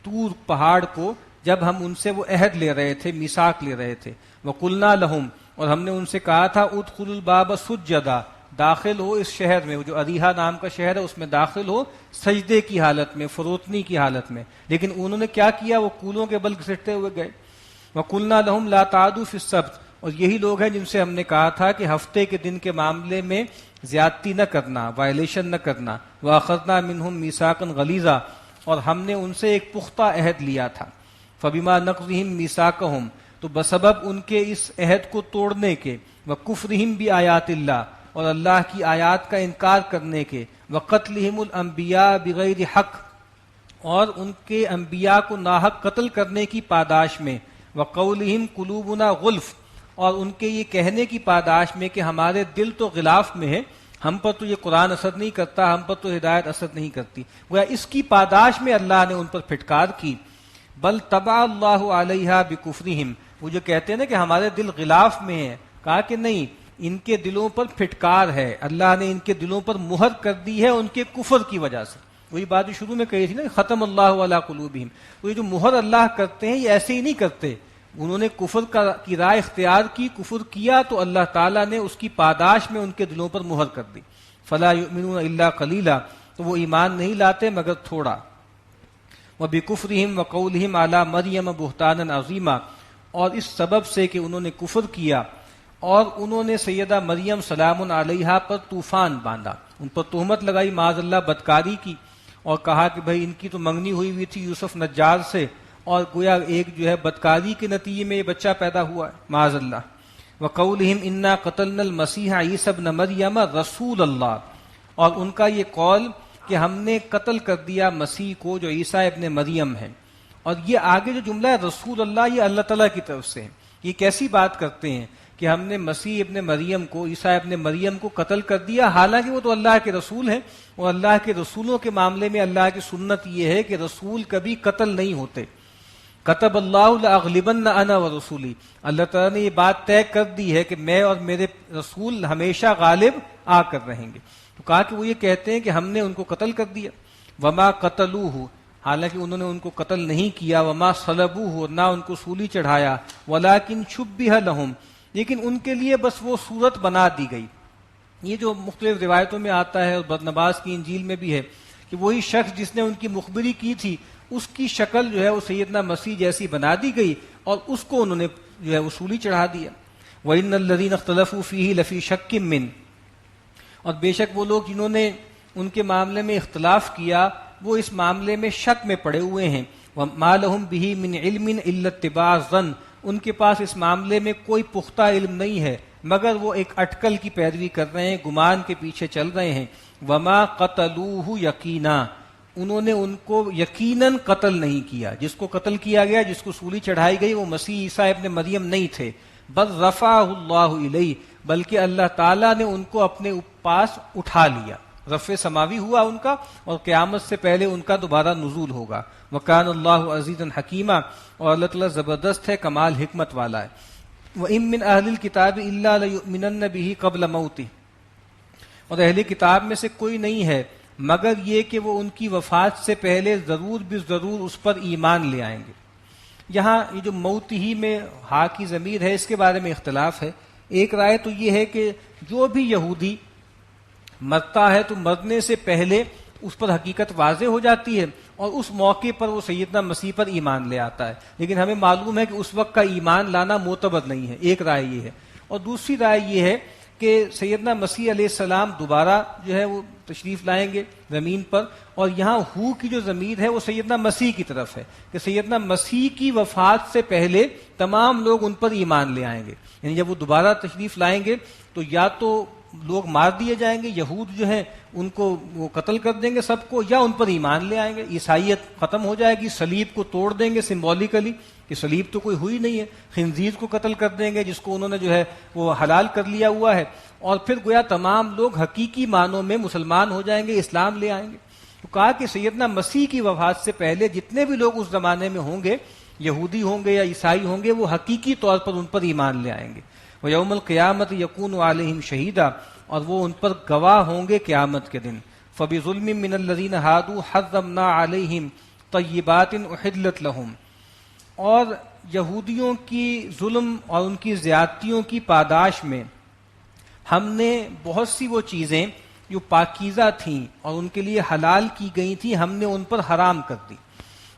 Speaker 1: طور پہاڑ کو جب ہم ان سے وہ عہد لے رہے تھے، میثاق لے رہے تھے۔ وقلنا لہم، اور ہم نے ان سے کہا تھا ادخلوا الباب سجدا، داخل ہو اس شہر میں، وہ جو اریحا نام کا شہر ہے اس میں داخل ہو سجدے کی حالت میں، فروتنی کی حالت میں، لیکن انہوں نے کیا کیا؟ وہ کولوں کے بل گھسٹتے ہوئے گئے۔ وَقُلْنَا لَهُمْ لَا تَعْدُوا فِي السَّبْتِ، اور یہی لوگ ہیں جن سے ہم نے کہا تھا کہ ہفتے کے دن کے معاملے میں زیادتی نہ کرنا، وائلیشن نہ کرنا. وَأَخَذْنَا مِنْهُمْ مِيثَاقًا غَلِيظًا، اور ہم نے ان سے ایک پختہ عہد لیا تھا. فَبِمَا نَقْضِهِمْ مِيثَاقَهُمْ، تو بسبب ان کے اس عہد کو توڑنے کے، وَكُفْرِهِمْ بِآيَاتِ اللَّهِ، اور اللہ کی آیات کا انکار کرنے کے، وَقَتْلِهِمُ الْأَنْبِيَاءَ بِغَيْرِ حَقٍّ، اور ان کے انبیاء کو ناحق قتل کرنے کی پاداش میں، وَقَوْلِهِمْ قُلُوبُنَا غُلْفٌ، اور ان کے یہ کہنے کی پاداش میں کہ ہمارے دل تو غلاف میں ہے، ہم پر تو یہ قرآن اثر نہیں کرتا، ہم پر تو ہدایت اثر نہیں کرتی. گویا اس کی پاداش میں اللہ نے ان پر پھٹکار کی. بل طبع اللہ علیہا بکفرہم، وہ جو کہتے ہیں نا کہ ہمارے دل غلاف میں ہیں، کہا کہ نہیں، ان کے دلوں پر پھٹکار ہے، اللہ نے ان کے دلوں پر مہر کر دی ہے ان کے کفر کی وجہ سے. وہی بات جو شروع میں کہی تھی نا، ختم اللہ علی قلوبہم. تو یہ جو مہر اللہ کرتے ہیں یہ ایسے ہی نہیں کرتے، انہوں نے کفر کی راہ اختیار کی، کفر کیا تو اللہ تعالیٰ نے اس کی پاداش میں ان کے دلوں پر مہر کر دی. فلا یؤمنون الا قلیلا، تو وہ ایمان نہیں لاتے مگر تھوڑا. وبکفرہم وقولہم علی مریم بہتانا عظیما، اور اس سبب سے کہ انہوں نے کفر کیا اور انہوں نے سیدہ مریم سلام علیہا پر طوفان باندھا، ان پر تہمت لگائی معاذ اللہ بدکاری کی، اور کہا کہ بھئی ان کی تو منگنی ہوئی ہوئی تھی یوسف نجار سے، اور گویا ایک جو ہے بدکاری کے نتیجے میں یہ بچہ پیدا ہوا ہے معاذ اللہ. وقولہم انا قتلنا المسیح عیسی ابن مریم رسول اللہ، اور ان کا یہ قول کہ ہم نے قتل کر دیا مسیح کو جو عیسیٰ ابن مریم ہے. اور یہ آگے جو جملہ ہے رسول اللہ، یہ اللہ تعالیٰ کی طرف سے ہے. یہ کیسی بات کرتے ہیں کہ ہم نے مسیح ابن مریم کو، عیسیٰ ابن مریم کو قتل کر دیا، حالانکہ وہ تو اللہ کے رسول ہیں، اور اللہ کے رسولوں کے معاملے میں اللہ کی سنت یہ ہے کہ رسول کبھی قتل نہیں ہوتے. کتب اللہ لاغلبن انا ورسولی، اللہ تعالیٰ نے یہ بات طے کر دی ہے کہ میں اور میرے رسول ہمیشہ غالب آ کر رہیں گے. تو کہا کہ وہ یہ کہتے ہیں کہ ہم نے ان کو قتل کر دیا. وما قتلوہ، حالانکہ انہوں نے ان کو قتل نہیں کیا. وما صلبوہ، نہ ان کو سولی چڑھایا. ولکن شبہ لہم، لیکن ان کے لیے بس وہ صورت بنا دی گئی. یہ جو مختلف روایتوں میں آتا ہے اور برنباس کی انجیل میں بھی ہے کہ وہی شخص جس نے ان کی مخبری کی تھی اس کی شکل جو ہے وہ سیدنا مسیح جیسی بنا دی گئی، اور اس کو انہوں نے جو ہے وصولی چڑھا دیا. وَإِنَّ الَّذِينَ اخْتَلَفُوا فِيهِ لَفِي شَكٍّ مِّنْ، اور بے شک وہ لوگ جنہوں نے ان کے معاملے میں اختلاف کیا وہ اس معاملے میں شک میں پڑے ہوئے ہیں. وَمَا لَهُمْ بِهِ مِنْ عِلْمٍ إِلَّا اتِّبَاعَ الظَّنِّ، ان کے پاس اس معاملے میں کوئی پختہ علم نہیں ہے مگر وہ ایک اٹکل کی پیروی کر رہے ہیں، گمان کے پیچھے چل رہے ہیں. وَمَا قَتَلُوهُ يَقِينًا، انہوں نے ان کو یقیناً قتل نہیں کیا. جس کو قتل کیا گیا، جس کو سولی چڑھائی گئی، وہ مسیح عیسیٰ ابن مریم نہیں تھے. بل رفعہ اللہ الیہ، بلکہ اللہ تعالیٰ نے ان کو اپنے پاس اٹھا لیا. رفع سماوی ہوا ان کا، اور قیامت سے پہلے ان کا دوبارہ نزول ہوگا. وکان اللہ عزیزا حکیما، اور اللہ تعالیٰ زبردست ہے، کمال حکمت والا ہے. وَإِن مِّنْ أَهْلِ الْكِتَابِ إِلَّا لَيُؤْمِنَنَّ بِهِ قَبْلَ مَوْتِهِ، اور اہل کتاب میں سے کوئی نہیں ہے مگر یہ کہ وہ ان کی وفات سے پہلے ضرور بضرور اس پر ایمان لے آئیں گے. یہاں یہ جو موت ہی میں ہا کی ضمیر ہے اس کے بارے میں اختلاف ہے. ایک رائے تو یہ ہے کہ جو بھی یہودی مرتا ہے تو مرنے سے پہلے اس پر حقیقت واضح ہو جاتی ہے اور اس موقع پر وہ سیدنا مسیح پر ایمان لے آتا ہے، لیکن ہمیں معلوم ہے کہ اس وقت کا ایمان لانا معتبر نہیں ہے. ایک رائے یہ ہے. اور دوسری رائے یہ ہے کہ سیدنا مسیح علیہ السلام دوبارہ جو ہے وہ تشریف لائیں گے زمین پر، اور یہاں ہو کی جو ضمیر ہے وہ سیدنا مسیح کی طرف ہے کہ سیدنا مسیح کی وفات سے پہلے تمام لوگ ان پر ایمان لے آئیں گے. یعنی جب وہ دوبارہ تشریف لائیں گے تو یا تو لوگ مار دیے جائیں گے، یہود جو ہیں ان کو وہ قتل کر دیں گے سب کو، یا ان پر ایمان لے آئیں گے. عیسائیت ختم ہو جائے گی، صلیب کو توڑ دیں گے سمبولیکلی کہ صلیب تو کوئی ہوئی نہیں ہے، خنزیر کو قتل کر دیں گے جس کو انہوں نے جو ہے وہ حلال کر لیا ہوا ہے، اور پھر گویا تمام لوگ حقیقی معنوں میں مسلمان ہو جائیں گے، اسلام لے آئیں گے. تو کہا کہ سیدنا مسیح کی وفات سے پہلے جتنے بھی لوگ اس زمانے میں ہوں گے، یہودی ہوں گے یا عیسائی ہوں گے، وہ حقیقی طور پر ان پر ایمان لے آئیں گے. وَيَوْمَ الْقِيَامَةِ يَكُونُ عَلَيْهِمْ شَهِيدًا، اور وہ ان پر گواہ ہوں گے قیامت کے دن. فَبِظُلْمٍ مِّنَ الَّذِينَ هَادُوا حَرَّمْنَا عَلَيْهِمْ طَيِّبَاتٍ أُحِلَّتْ لَهُمْ، اور یہودیوں کی ظلم اور ان کی زیادتیوں کی پاداش میں ہم نے بہت سی وہ چیزیں جو پاکیزہ تھیں اور ان کے لیے حلال کی گئی تھیں ہم نے ان پر حرام کر دی.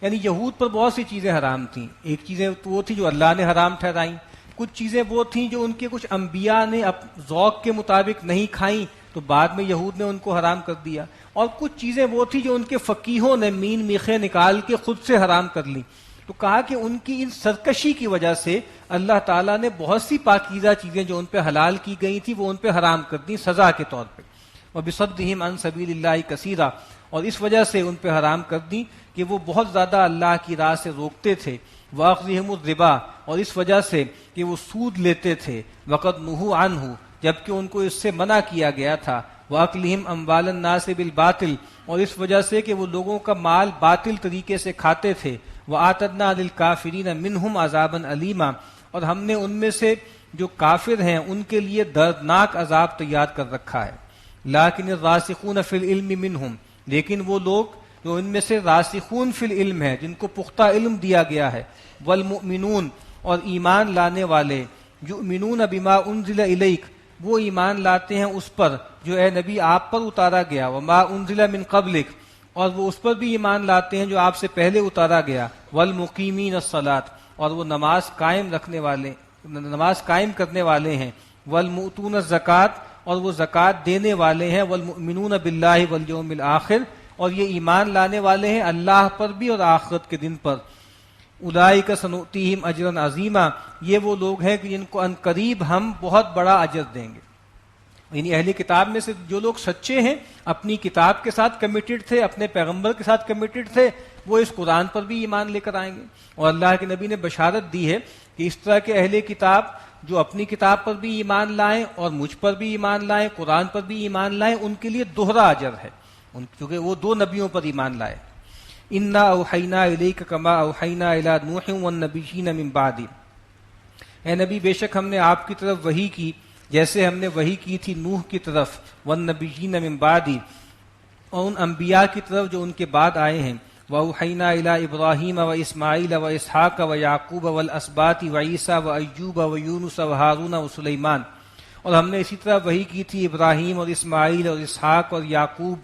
Speaker 1: یعنی یہود پر بہت سی چیزیں حرام تھیں. ایک چیزیں تو وہ تھی جو اللہ نے حرام ٹھہرائیں، کچھ چیزیں وہ تھیں جو ان کے کچھ انبیاء نے ذوق کے مطابق نہیں کھائیں تو بعد میں یہود نے ان کو حرام کر دیا، اور کچھ چیزیں وہ تھیں جو ان کے فقیہوں نے مین میخیں نکال کے خود سے حرام کر لی. تو کہا کہ ان کی ان سرکشی کی وجہ سے اللہ تعالیٰ نے بہت سی پاکیزہ چیزیں جو ان پہ حلال کی گئی تھی وہ ان پہ حرام کر دی سزا کے طور پہ. وَبِصَدِّهِمْ عَنْ سَبِيلِ اللَّهِ كَثِيرًا، اور اس وجہ سے ان پہ حرام کر دی کہ وہ بہت زیادہ اللہ کی راہ سے روکتے تھے. وَأَخْذِهِمُ الرِّبَا، اور اس وجہ سے کہ وہ سود لیتے تھے. وَقَدْ نُهُوا عَنْهُ، جبکہ ان کو اس سے منع کیا گیا تھا. وَأَكْلِهِمْ أَمْوَالَ النَّاسِ بِالْبَاطِلِ، اور اس وجہ سے کہ وہ لوگوں کا مال باطل طریقے سے کھاتے تھے. وَآتَدْنَا لِلْكَافِرِينَ مِنْهُمْ عَذَابًا أَلِيمًا، اور ہم نے ان میں سے جو کافر ہیں ان کے لیے دردناک عذاب تیار کر رکھا ہے. لَٰكِنِ الرَّاسِخُونَ فِي الْعِلْمِ مِنْهُمْ، لیکن وہ لوگ جو ان میں سے راسخون فی العلم ہے، جن کو پختہ علم دیا گیا ہے. والمؤمنون، اور ایمان لانے والے. یؤمنون بما انزل الیک، وہ ایمان لاتے ہیں اس پر جو اے نبی آپ پر اتارا گیا. وما انزل من قبلک، اور وہ اس پر بھی ایمان لاتے ہیں جو آپ سے پہلے اتارا گیا. والمقیمین الصلاۃ، اور وہ نماز قائم کرنے والے ہیں. والمؤتون الزکوٰۃ، اور وہ زکوٰۃ دینے والے ہیں. والمؤمنون باللہ والیوم الآخر، اور یہ ایمان لانے والے ہیں اللہ پر بھی اور آخرت کے دن پر. اولئک سنؤتیہم اجرا عظیما، یہ وہ لوگ ہیں کہ جن کو ان قریب ہم بہت بڑا اجر دیں گے. یعنی اہل کتاب میں سے جو لوگ سچے ہیں، اپنی کتاب کے ساتھ کمیٹڈ تھے، اپنے پیغمبر کے ساتھ کمیٹڈ تھے، وہ اس قرآن پر بھی ایمان لے کر آئیں گے. اور اللہ کے نبی نے بشارت دی ہے کہ اس طرح کے اہل کتاب جو اپنی کتاب پر بھی ایمان لائیں اور مجھ پر بھی ایمان لائیں، قرآن پر بھی ایمان لائیں، ان کے لیے دوہرا اجر ہے، کیونکہ وہ دو نبیوں پر ایمان لائے. انا اوحینا الیک کما اوحینا الی نوح والنبیین من بعد، اے نبی بے شک ہم نے آپ کی طرف وحی کی جیسے ہم نے وحی کی تھی نوح کی طرف. والنبیین من بعد، اور ان انبیاء کی طرف جو ان کے بعد آئے ہیں. واوحینا الی ابراہیم و اسماعیل و اسحاق و یعقوب والاسباط و عیسیٰ و ایوب و یونس و ہارون و سلیمان، اور ہم نے اسی طرح وحی کی تھی ابراہیم اور اسماعیل اور اسحاق اور یعقوب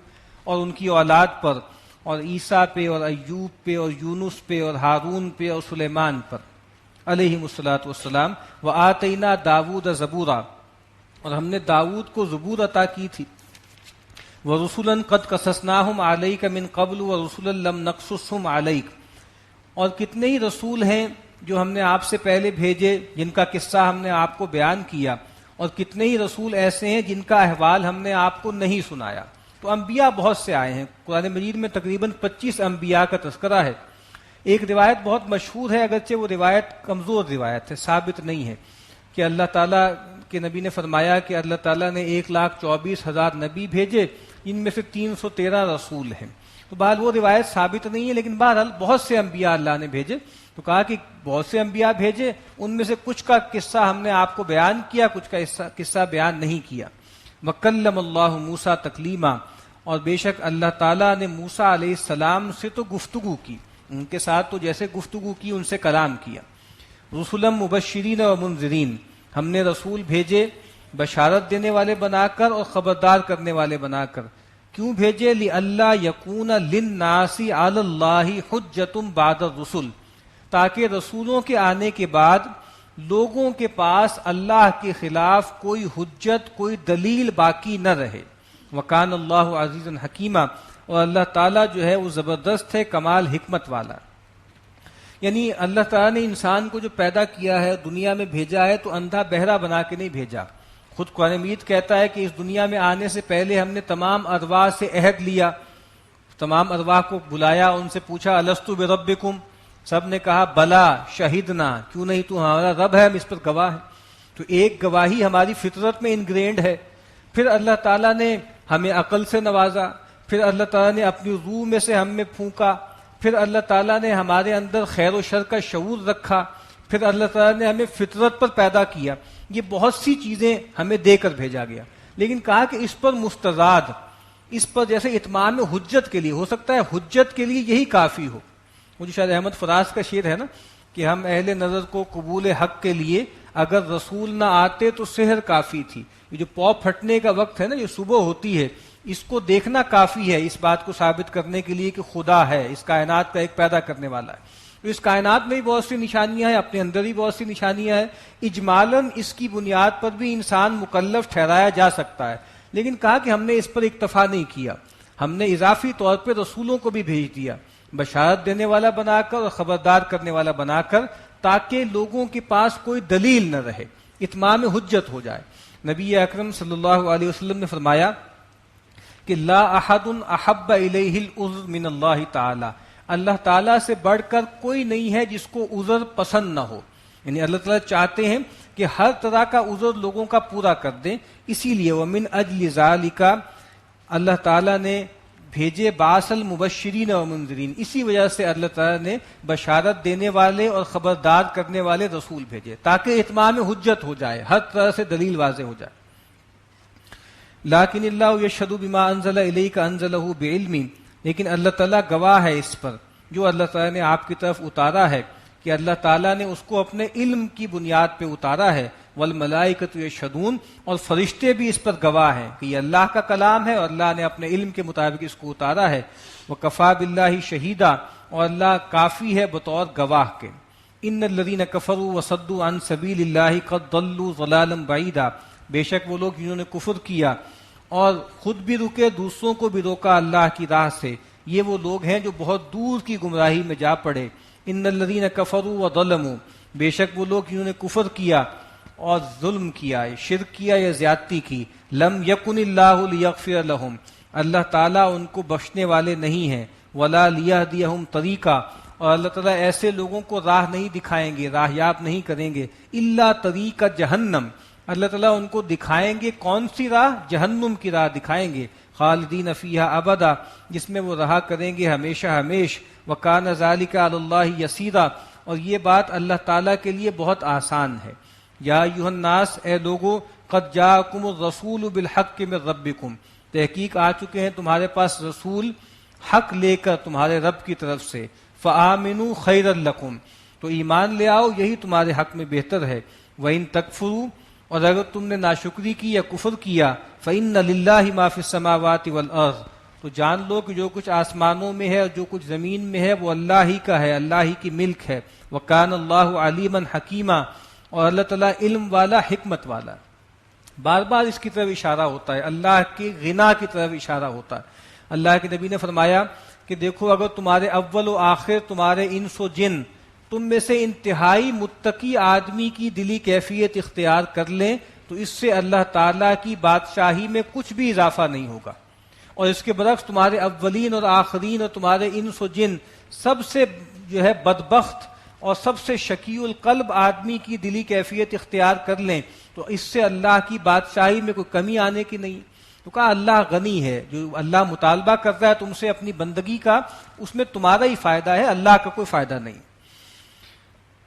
Speaker 1: اور ان کی اولاد پر، اور عیسیٰ پہ اور ایوب پہ اور یونس پہ اور ہارون پہ اور سلیمان پر علیہم الصلاۃ والسلام. وآتینا داود زبورا، اور ہم نے داود کو زبور عطا کی تھی. وَرُسُلًا قَدْ قَصَصْنَاهُمْ عَلَيْكَ مِنْ قَبْلُ وَرُسُلًا لَمْ نَقْصُصْهُمْ عَلَيْكَ، اور کتنے ہی رسول ہیں جو ہم نے آپ سے پہلے بھیجے جن کا قصہ ہم نے آپ کو بیان کیا، اور کتنے ہی رسول ایسے ہیں جن کا احوال ہم نے آپ کو نہیں سنایا. تو انبیاء بہت سے آئے ہیں، قرآن مجید میں تقریباً 25 انبیاء کا تذکرہ ہے. ایک روایت بہت مشہور ہے، اگرچہ وہ روایت کمزور روایت ہے، ثابت نہیں ہے، کہ اللہ تعالیٰ کے نبی نے فرمایا کہ اللہ تعالیٰ نے 1,24,000 نبی بھیجے، ان میں سے 313 رسول ہیں. تو بہرحال وہ روایت ثابت نہیں ہے، لیکن بہرحال بہت سے انبیاء اللہ نے بھیجے. تو کہا کہ بہت سے انبیاء بھیجے، ان میں سے کچھ کا قصہ ہم نے آپ کو بیان کیا، کچھ کا قصہ بیان نہیں کیا. وَكَلَّمَ اللَّهُ مُوسَىٰ تَكْلِيمًا، اور بے شک اللہ تعالیٰ نے موسیٰ علیہ السلام سے تو گفتگو کی، ان کے ساتھ تو جیسے گفتگو کی ان سے کلام کیا. رسلا مبشرین و منذرین، ہم نے رسول بھیجے بشارت دینے والے بنا کر اور خبردار کرنے والے بنا کر. کیوں بھیجے؟ لئلا یکون للناس علی اللہ حجۃ بعد الرسل، تاکہ رسولوں کے آنے کے بعد لوگوں کے پاس اللہ کے خلاف کوئی حجت، کوئی دلیل باقی نہ رہے. وکان اللہ عزیزا حکیما، اور اللہ تعالیٰ جو ہے وہ زبردست ہے، کمال حکمت والا. یعنی اللہ تعالیٰ نے انسان کو جو پیدا کیا ہے، دنیا میں بھیجا ہے، تو اندھا بہرا بنا کے نہیں بھیجا. خود قرآن مجید کہتا ہے کہ اس دنیا میں آنے سے پہلے ہم نے تمام ارواح سے عہد لیا، تمام ارواح کو بلایا، ان سے پوچھا الستو بربکم، سب نے کہا بلا شہدنا، کیوں نہیں تو ہمارا رب ہے، ہم اس پر گواہ ہیں. تو ایک گواہی ہماری فطرت میں انگرینڈ ہے. پھر اللہ تعالیٰ نے ہمیں عقل سے نوازا، پھر اللہ تعالیٰ نے اپنی روح میں سے ہم میں پھونکا، پھر اللہ تعالیٰ نے ہمارے اندر خیر و شر کا شعور رکھا، پھر اللہ تعالیٰ نے ہمیں فطرت پر پیدا کیا. یہ بہت سی چیزیں ہمیں دے کر بھیجا گیا، لیکن کہا کہ اس پر مستزاد، اس پر جیسے اتمام حجت کے لیے، ہو سکتا ہے حجت کے لیے یہی کافی ہو. مجھے شاید احمد فراز کا شعر ہے نا کہ ہم اہل نظر کو قبول حق کے لیے اگر رسول نہ آتے تو سحر کافی تھی. یہ جو پاؤ پھٹنے کا وقت ہے نا، جو صبح ہوتی ہے، اس کو دیکھنا کافی ہے اس بات کو ثابت کرنے کے لیے کہ خدا ہے، اس کائنات کا ایک پیدا کرنے والا ہے۔ تو اس کائنات میں بھی بہت سی نشانیاں ہیں، اپنے اندر بھی بہت سی نشانیاں ہیں، اجمالاً اس کی بنیاد پر بھی انسان مکلف ٹھہرایا جا سکتا ہے، لیکن کہا کہ ہم نے اس پر اکتفا نہیں کیا، ہم نے اضافی طور پہ رسولوں کو بھی بھیج دیا، بشارت دینے والا بنا کر اور خبردار کرنے والا بنا کر، تاکہ لوگوں کے پاس کوئی دلیل نہ رہے، اتمام حجت ہو جائے۔ نبی اکرم صلی اللہ علیہ وسلم نے فرمایا کہ لا احد احب الیہ العذر من اللہ تعالی، اللہ تعالیٰ سے بڑھ کر کوئی نہیں ہے جس کو عذر پسند نہ ہو، یعنی اللہ تعالیٰ چاہتے ہیں کہ ہر طرح کا عذر لوگوں کا پورا کر دیں، اسی لیے ومن اجل ذالک اللہ تعالیٰ نے بھیجے باعث المبشرین و منذرین، اسی وجہ سے اللہ تعالیٰ نے بشارت دینے والے اور خبردار کرنے والے رسول بھیجے تاکہ اتمام حجت ہو جائے، ہر طرح سے دلیل واضح ہو جائے۔ لیکن اللہ یشہد بما انزل الیک انزلہ بعلم، لیکن اللہ تعالیٰ گواہ ہے اس پر جو اللہ تعالیٰ نے آپ کی طرف اتارا ہے کہ اللہ تعالیٰ نے اس کو اپنے علم کی بنیاد پہ اتارا ہے، والملائکۃ یشہدون، اور فرشتے بھی اس پر گواہ ہیں کہ یہ اللہ کا کلام ہے اور اللہ نے اپنے علم کے مطابق اس کو اتارا ہے، وکفیٰ باللہ شہیدا، اور اللہ کافی ہے بطور گواہ کے۔ ان الذین کفروا وصدوا عن سبیل اللہ قد ضلوا ضلالا بعیدا، بے شک وہ لوگ جنہوں نے کفر کیا اور خود بھی رکے دوسروں کو بھی روکا اللہ کی راہ سے، یہ وہ لوگ ہیں جو بہت دور کی گمراہی میں جا پڑے۔ ان الذین کفروا وظلموا، بے شک وہ لوگ جنہوں نے کفر کیا اور ظلم کیا، شرک کیا یا زیادتی کی، لم یکن اللہ لیغفر لہم، اللہ تعالیٰ ان کو بخشنے والے نہیں ہیں، ولا لیہدیہم طریقہ، اور اللہ تعالیٰ ایسے لوگوں کو راہ نہیں دکھائیں گے، راہ یاب نہیں کریں گے، الا طریق جہنم، اللہ تعالیٰ ان کو دکھائیں گے کون سی راہ؟ جہنم کی راہ دکھائیں گے، خالدین فیہا ابدا، جس میں وہ رہا کریں گے ہمیشہ ہمیش، وکان ذالک علی اللہ یسیرا، اور یہ بات اللہ تعالیٰ کے لیے بہت آسان ہے۔ یا ایھا الناس، اے لوگو، قد جاءکم الرسول بالحق من ربکم، تحقیق آ چکے ہیں تمہارے پاس رسول حق لے کر تمہارے رب کی طرف سے، فآمنوا خیرا لکم، تو ایمان لے آؤ یہی تمہارے حق میں بہتر ہے، وَإِن تکفروا، اور اگر تم نے ناشکری کی یا کفر کیا، فإن للہ ما فی السماوات والارض، تو جان لو کہ جو کچھ آسمانوں میں ہے اور جو کچھ زمین میں ہے وہ اللہ ہی کا ہے، اللہ ہی کی ملک ہے، وکان اللہ علیما حکیما، اور اللہ تعالیٰ علم والا حکمت والا۔ بار بار اس کی طرف اشارہ ہوتا ہے، اللہ کے غنا کی طرف اشارہ ہوتا ہے۔ اللہ کے نبی نے فرمایا کہ دیکھو اگر تمہارے اول و آخر، تمہارے انس و جن، تم میں سے انتہائی متقی آدمی کی دلی کیفیت اختیار کر لیں تو اس سے اللہ تعالیٰ کی بادشاہی میں کچھ بھی اضافہ نہیں ہوگا، اور اس کے برعکس تمہارے اولین اور آخرین اور تمہارے انس و جن سب سے جو ہے بدبخت اور سب سے شقی القلب آدمی کی دلی کیفیت اختیار کر لیں تو اس سے اللہ کی بادشاہی میں کوئی کمی آنے کی نہیں۔ تو کہا اللہ غنی ہے، جو اللہ مطالبہ کر رہا ہے تم سے اپنی بندگی کا، اس میں تمہارا ہی فائدہ ہے، اللہ کا کوئی فائدہ نہیں۔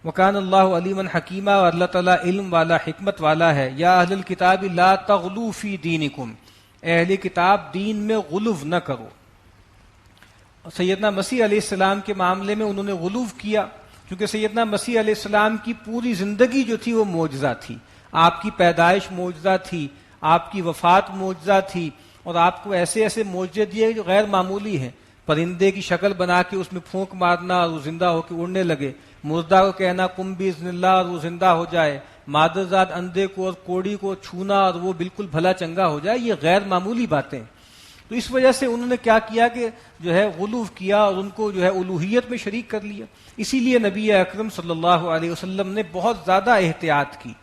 Speaker 1: وکان اللہ علیما حکیما، اور اللہ تعالیٰ علم والا حکمت والا ہے۔ یا اہل الکتاب لا تغلوا فی دینکم، اے اہل کتاب دین میں غلو نہ کرو۔ سیدنا مسیح علیہ السلام کے معاملے میں انہوں نے غلو کیا، کیونکہ سیدنا مسیح علیہ السلام کی پوری زندگی جو تھی وہ معجزہ تھی، آپ کی پیدائش معجزہ تھی، آپ کی وفات معجزہ تھی، اور آپ کو ایسے ایسے معجزے دیے جو غیر معمولی ہیں، پرندے کی شکل بنا کے اس میں پھونک مارنا اور وہ زندہ ہو کے اڑنے لگے، مردہ کو کہنا قم باذن اللہ اور وہ زندہ ہو جائے، مادرزاد اندھے کو اور کوڑی کو چھونا اور وہ بالکل بھلا چنگا ہو جائے، یہ غیر معمولی باتیں۔ تو اس وجہ سے انہوں نے کیا کیا کہ جو ہے غلو کیا اور ان کو جو ہے الوہیت میں شریک کر لیا۔ اسی لیے نبی اکرم صلی اللہ علیہ وسلم نے بہت زیادہ احتیاط کی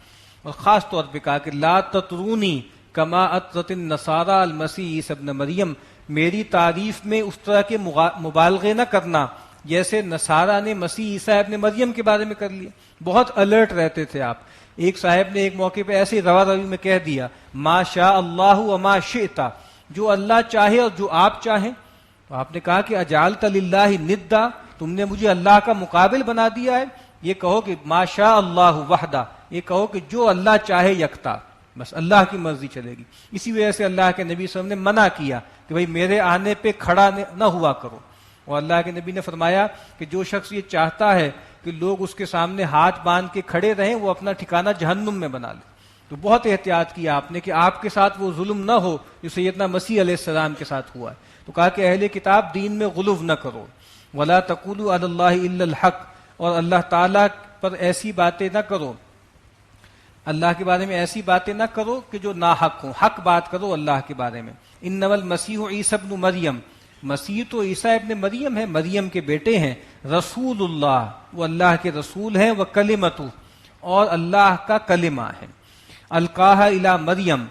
Speaker 1: اور خاص طور پہ کہا کہ لا تطرونی کما اطرت النصارى المسیح عیسی ابن مریم، میری تعریف میں اس طرح کے مبالغے نہ کرنا جیسے نصارہ نے مسیح عیسی ابن مریم کے بارے میں کر لیا۔ بہت الرٹ رہتے تھے آپ۔ ایک صاحب نے ایک موقع پہ ایسے روا روی میں کہہ دیا ما شاء اللہ وما شئت، جو اللہ چاہے اور جو آپ چاہیں۔ تو آپ نے کہا کہ اجعلت للہ ندا، تم نے مجھے اللہ کا مقابل بنا دیا ہے۔ یہ کہو کہ ما شاء اللہ وحدہ، یہ کہو کہ جو اللہ چاہے یکتا، بس اللہ کی مرضی چلے گی۔ اسی وجہ سے اللہ کے نبی صلی اللہ علیہ وسلم نے منع کیا کہ بھئی میرے آنے پہ کھڑا نہ ہوا کرو، اور اللہ کے نبی نے فرمایا کہ جو شخص یہ چاہتا ہے کہ لوگ اس کے سامنے ہاتھ باندھ کے کھڑے رہیں وہ اپنا ٹھکانہ جہنم میں بنا لے۔ تو بہت احتیاط کیا آپ نے کہ آپ کے ساتھ وہ ظلم نہ ہو جو سیدنا مسیح علیہ السلام کے ساتھ ہوا ہے. تو کہا کہ اہل کتاب دین میں غلو نہ کرو. ولا تقولوا علی اللہ الا الحق، اور اللہ تعالیٰ پر ایسی باتیں نہ کرو، اللہ کے بارے میں ایسی باتیں نہ کرو کہ جو ناحق ہوں، حق بات کرو اللہ کے بارے میں. انما المسیح عیسی ابن مریم، مسیح تو عیسیٰ ابن مریم ہے، مریم کے بیٹے ہیں. رسول اللہ، وہ اللہ کے رسول ہیں. وہ کلمتہ، اور اللہ کا کلمہ ہے. القاها الی مریم،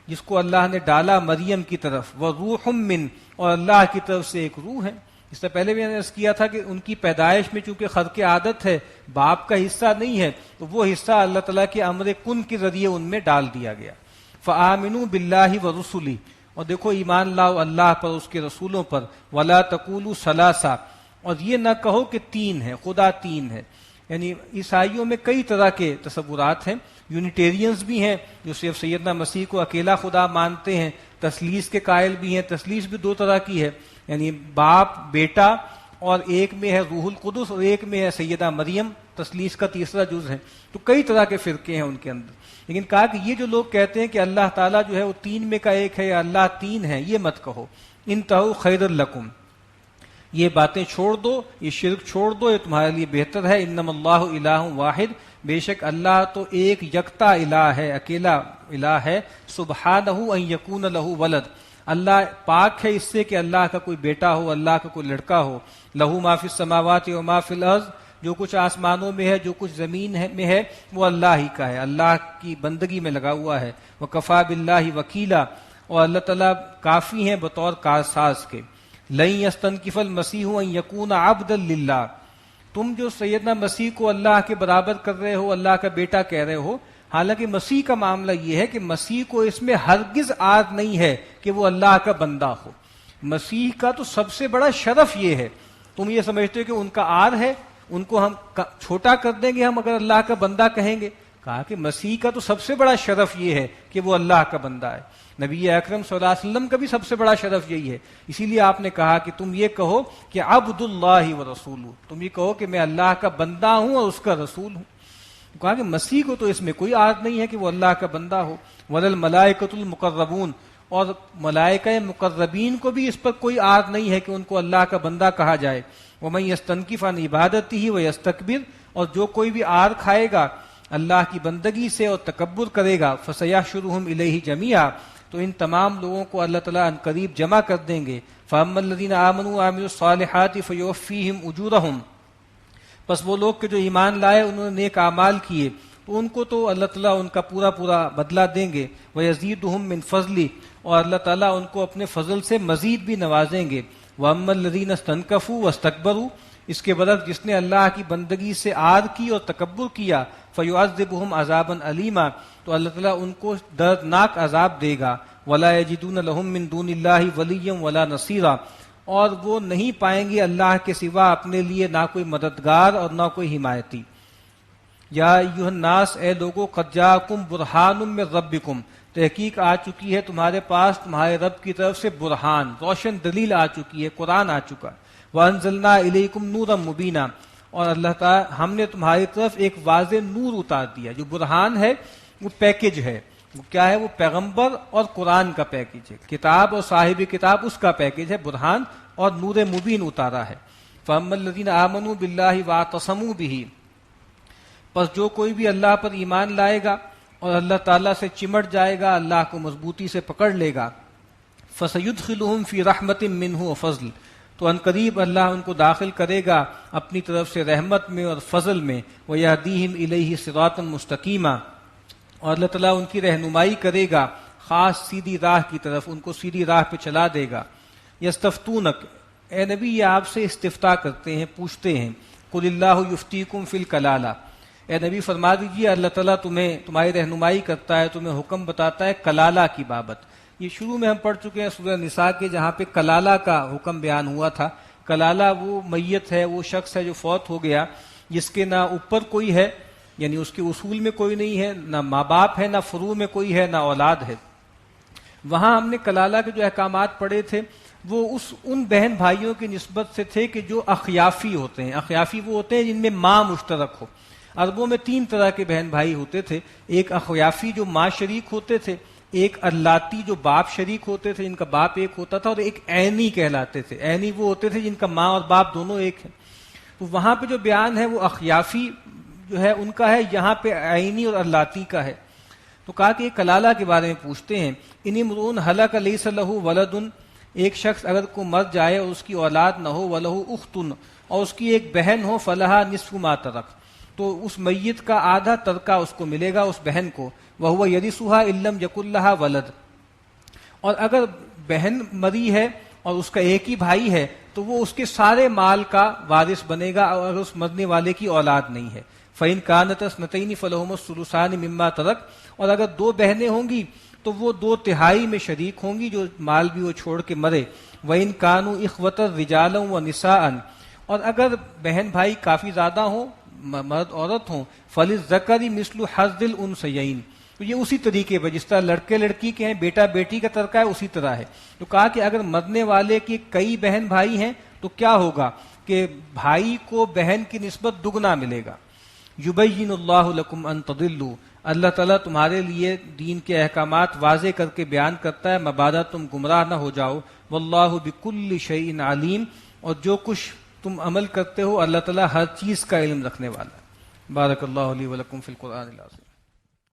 Speaker 1: جس کو اللہ نے ڈالا مریم کی طرف. وہ روح من، اور اللہ کی طرف سے ایک روح ہے. اس سے پہلے بھی میں نے عرض کیا تھا کہ ان کی پیدائش میں چونکہ خرق عادت ہے، باپ کا حصہ نہیں ہے، تو وہ حصہ اللہ تعالیٰ کے امر کن کے ذریعے ان میں ڈال دیا گیا. فآمنوا باللہ ورسلہ، اور دیکھو ایمان لاؤ اللہ پر، اس کے رسولوں پر. ولا تقولوا ثلاثہ، اور یہ نہ کہو کہ تین ہے، خدا تین ہے. یعنی عیسائیوں میں کئی طرح کے تصورات ہیں. یونیٹیرینز بھی ہیں جو صرف سیدنا مسیح کو اکیلا خدا مانتے ہیں. تثلیث کے قائل بھی ہیں. تثلیث بھی دو طرح کی ہے، یعنی باپ بیٹا، اور ایک میں ہے روح القدس اور ایک میں ہے سیدہ مریم، تثلیث کا تیسرا جز ہے. تو کئی طرح کے فرقے ہیں ان کے اندر. لیکن کہا کہ یہ جو لوگ کہتے ہیں کہ اللہ تعالیٰ جو ہے وہ تین میں کا ایک ہے یا اللہ تین ہے، یہ مت کہو. انتہوا خیر لکم، یہ باتیں چھوڑ دو، یہ شرک چھوڑ دو، یہ تمہارے لیے بہتر ہے. انما اللہ الہ واحد، بے شک اللہ تو ایک یکتا الہ ہے، اکیلا الہ ہے. سبحانہ ان یکون لہ ولد، اللہ پاک ہے اس سے کہ اللہ کا کوئی بیٹا ہو، اللہ کا کوئی لڑکا ہو. لہ ما فی السماوات و ما فی الارض، جو کچھ آسمانوں میں ہے جو کچھ زمین میں ہے وہ اللہ ہی کا ہے، اللہ کی بندگی میں لگا ہوا ہے. وکفی باللہ وکیلا، اور اللہ تعالیٰ کافی ہیں بطور کارساز کے. لن یستنکف المسیح ان یکون عبدا للہ، تم جو سیدنا مسیح کو اللہ کے برابر کر رہے ہو، اللہ کا بیٹا کہہ رہے ہو، حالانکہ مسیح کا معاملہ یہ ہے کہ مسیح کو اس میں ہرگز آر نہیں ہے کہ وہ اللہ کا بندہ ہو. مسیح کا تو سب سے بڑا شرف یہ ہے. تم یہ سمجھتے ہو کہ ان کا آر ہے، ان کو ہم چھوٹا کر دیں گے ہم اگر اللہ کا بندہ کہیں گے. کہا کہ مسیح کا تو سب سے بڑا شرف یہ ہے کہ وہ اللہ کا بندہ ہے. نبی اکرم صلی اللہ علیہ وسلم کا بھی سب سے بڑا شرف یہی ہے. اسی لیے آپ نے کہا کہ تم یہ کہو کہ عبد اللہ و رسول، تم یہ کہو کہ میں اللہ کا بندہ ہوں اور اس کا رسول ہوں. کہا کہ مسیح کو تو اس میں کوئی عادت نہیں ہے کہ وہ اللہ کا بندہ ہو. وللملائکۃ المقربون، اور ملائکہ مقربین کو بھی اس پر کوئی عادت نہیں ہے کہ ان کو اللہ کا بندہ کہا جائے. ومن یستنکف عن عبادتہ ویستکبر، اور جو کوئی بھی عار کھائے گا اللہ کی بندگی سے اور تکبر کرے گا، فسیحشرہم الیہ جمیعا، تو ان تمام لوگوں کو اللہ تعالیٰ ان قریب جمع کر دیں گے. فاما الذین آمنوا وعملوا الصالحات فیوفیہم اجورہم، پس وہ لوگ کہ جو ایمان لائے انہوں نے نیک اعمال کیے تو ان کو تو اللہ تعالیٰ ان کا پورا پورا بدلہ دیں گے. ویزیدہم من فضلی، اور اللہ تعالیٰ ان کو اپنے فضل سے مزید بھی نوازیں گے. واما الذین استنکفوا واستکبروا، اس کے برعکس جس نے اللہ کی بندگی سے عار کی اور تکبر کیا، فیعذبہم عذابا علیما، تو اللہ تعالیٰ ان کو دردناک عذاب دے گا. ولا یجدون لہم من دون اللہ ولیا ولا نصیرا، اور وہ نہیں پائیں گے اللہ کے سوا اپنے لیے نہ کوئی مددگار اور نہ کوئی حمایتی. یا ایھا الناس، اے لوگو، قد جاءکم برہان من ربکم، تحقیق آ چکی ہے تمہارے پاس تمہارے رب کی طرف سے برہان، روشن دلیل آ چکی ہے، قرآن آ چکا. وانزلنا الیکم نورا مبینا، اور اللہ تعالیٰ ہم نے تمہاری طرف ایک واضح نور اتار دیا. جو برہان ہے وہ پیکج ہے، وہ کیا ہے؟ وہ پیغمبر اور قرآن کا پیکج ہے، کتاب اور صاحب کتاب اس کا پیکج ہے برہان، اور نور مبین اتارا ہے. فاما الذین آمنوا باللہ واعتصموا بہ، پس جو کوئی بھی اللہ پر ایمان لائے گا اور اللہ تعالیٰ سے چمٹ جائے گا، اللہ کو مضبوطی سے پکڑ لے گا، فسیدخلہم فی رحمت منہ وفضل، تو ان قریب اللہ ان کو داخل کرے گا اپنی طرف سے رحمت میں اور فضل میں. ویہدیہم الیہ صراطا مستقیما، اور اللہ تعالیٰ ان کی رہنمائی کرے گا خاص سیدھی راہ کی طرف، ان کو سیدھی راہ پہ چلا دے گا. یستفتونک، اے نبی یہ آپ سے استفتاء کرتے ہیں، پوچھتے ہیں. قل اللہ یفتیکم فی الکلالہ، اے نبی فرما دیجیے اللہ تعالیٰ تمہاری رہنمائی کرتا ہے، تمہیں حکم بتاتا ہے کلالہ کی بابت. یہ شروع میں ہم پڑھ چکے ہیں سورہ نساء کے، جہاں پہ کلالہ کا حکم بیان ہوا تھا. کلالہ وہ میت ہے، وہ شخص ہے جو فوت ہو گیا، جس کے نہ اوپر کوئی ہے، یعنی اس کے اصول میں کوئی نہیں ہے، نہ ماں باپ ہے، نہ فروع میں کوئی ہے، نہ اولاد ہے. وہاں ہم نے کلالہ کے جو احکامات پڑھے تھے وہ ان بہن بھائیوں کی نسبت سے تھے کہ جو اخیافی ہوتے ہیں. اخیافی وہ ہوتے ہیں جن میں ماں مشترک ہو. عربوں میں 3 طرح کے بہن بھائی ہوتے تھے، ایک اخیافی جو ماں شریک ہوتے تھے، ایک اللاتی جو باپ شریک ہوتے تھے جن کا باپ ایک ہوتا تھا، اور ایک عینی کہلاتے تھے۔ عینی وہ ہوتے تھے جن کا ماں اور باپ دونوں ایک ہیں۔ تو وہاں پہ جو بیان ہے وہ اخیافی جو ہے ان کا ہے، یہاں پہ عینی اور اللاتی کا ہے۔ تو کہا کہ ایک کلالہ کے بارے میں پوچھتے ہیں، ان امرؤ ہلک لیس لہ ولد، ایک شخص اگر کو مر جائے اور اس کی اولاد نہ ہو، ولہ اخت، اور اس کی ایک بہن ہو، فلہا نصف ما ترک، تو اس میت کا آدھا ترکہ اس کو ملے گا، اس بہن کو، وہو یرثھا ان لم یکن لہا ولد، اور اگر بہن مری ہے اور اس کا ایک ہی بھائی ہے تو وہ اس کے سارے مال کا وارث بنے گا، اور اگر اس مرنے والے کی اولاد نہیں ہے۔ فَإِنْ كَانَتْ اثْنَتَيْنِ فَلَهُمَا الثُّلُثَانِ مِمَّا تَرَكَ، اور اگر 2 بہنیں ہوں گی تو وہ 2/3 میں شریک ہوں گی جو مال بھی وہ چھوڑ کے مرے۔ وَإِنْ كَانُوا إِخْوَةً رِجَالًا وَنِسَاءً، اور اگر بہن بھائی کافی زیادہ ہوں، مرد عورت ہوں، فَلِلذَّكَرِ مِثْلُ حَظِّ الْأُنثَيَيْنِ، تو یہ اسی طریقے پر جس طرح لڑکے لڑکی کے ہیں بیٹا بیٹی کا ترکہ ہے اسی طرح ہے۔ تو کہا کہ اگر مرنے والے کے کئی بہن بھائی ہیں تو کیا ہوگا کہ بھائی کو بہن کی نسبت دگنا ملے گا۔ یبین اللہ لکم ان تضلوا، اللہ تعالیٰ تمہارے لیے دین کے احکامات واضح کر کے بیان کرتا ہے مبادا تم گمراہ نہ ہو جاؤ۔ واللہ بکل شیء علیم، اور جو کچھ تم عمل کرتے ہو اللہ تعالیٰ ہر چیز کا علم رکھنے والا ہے۔ بارک اللہ لی ولکم فی القرآن العظیم۔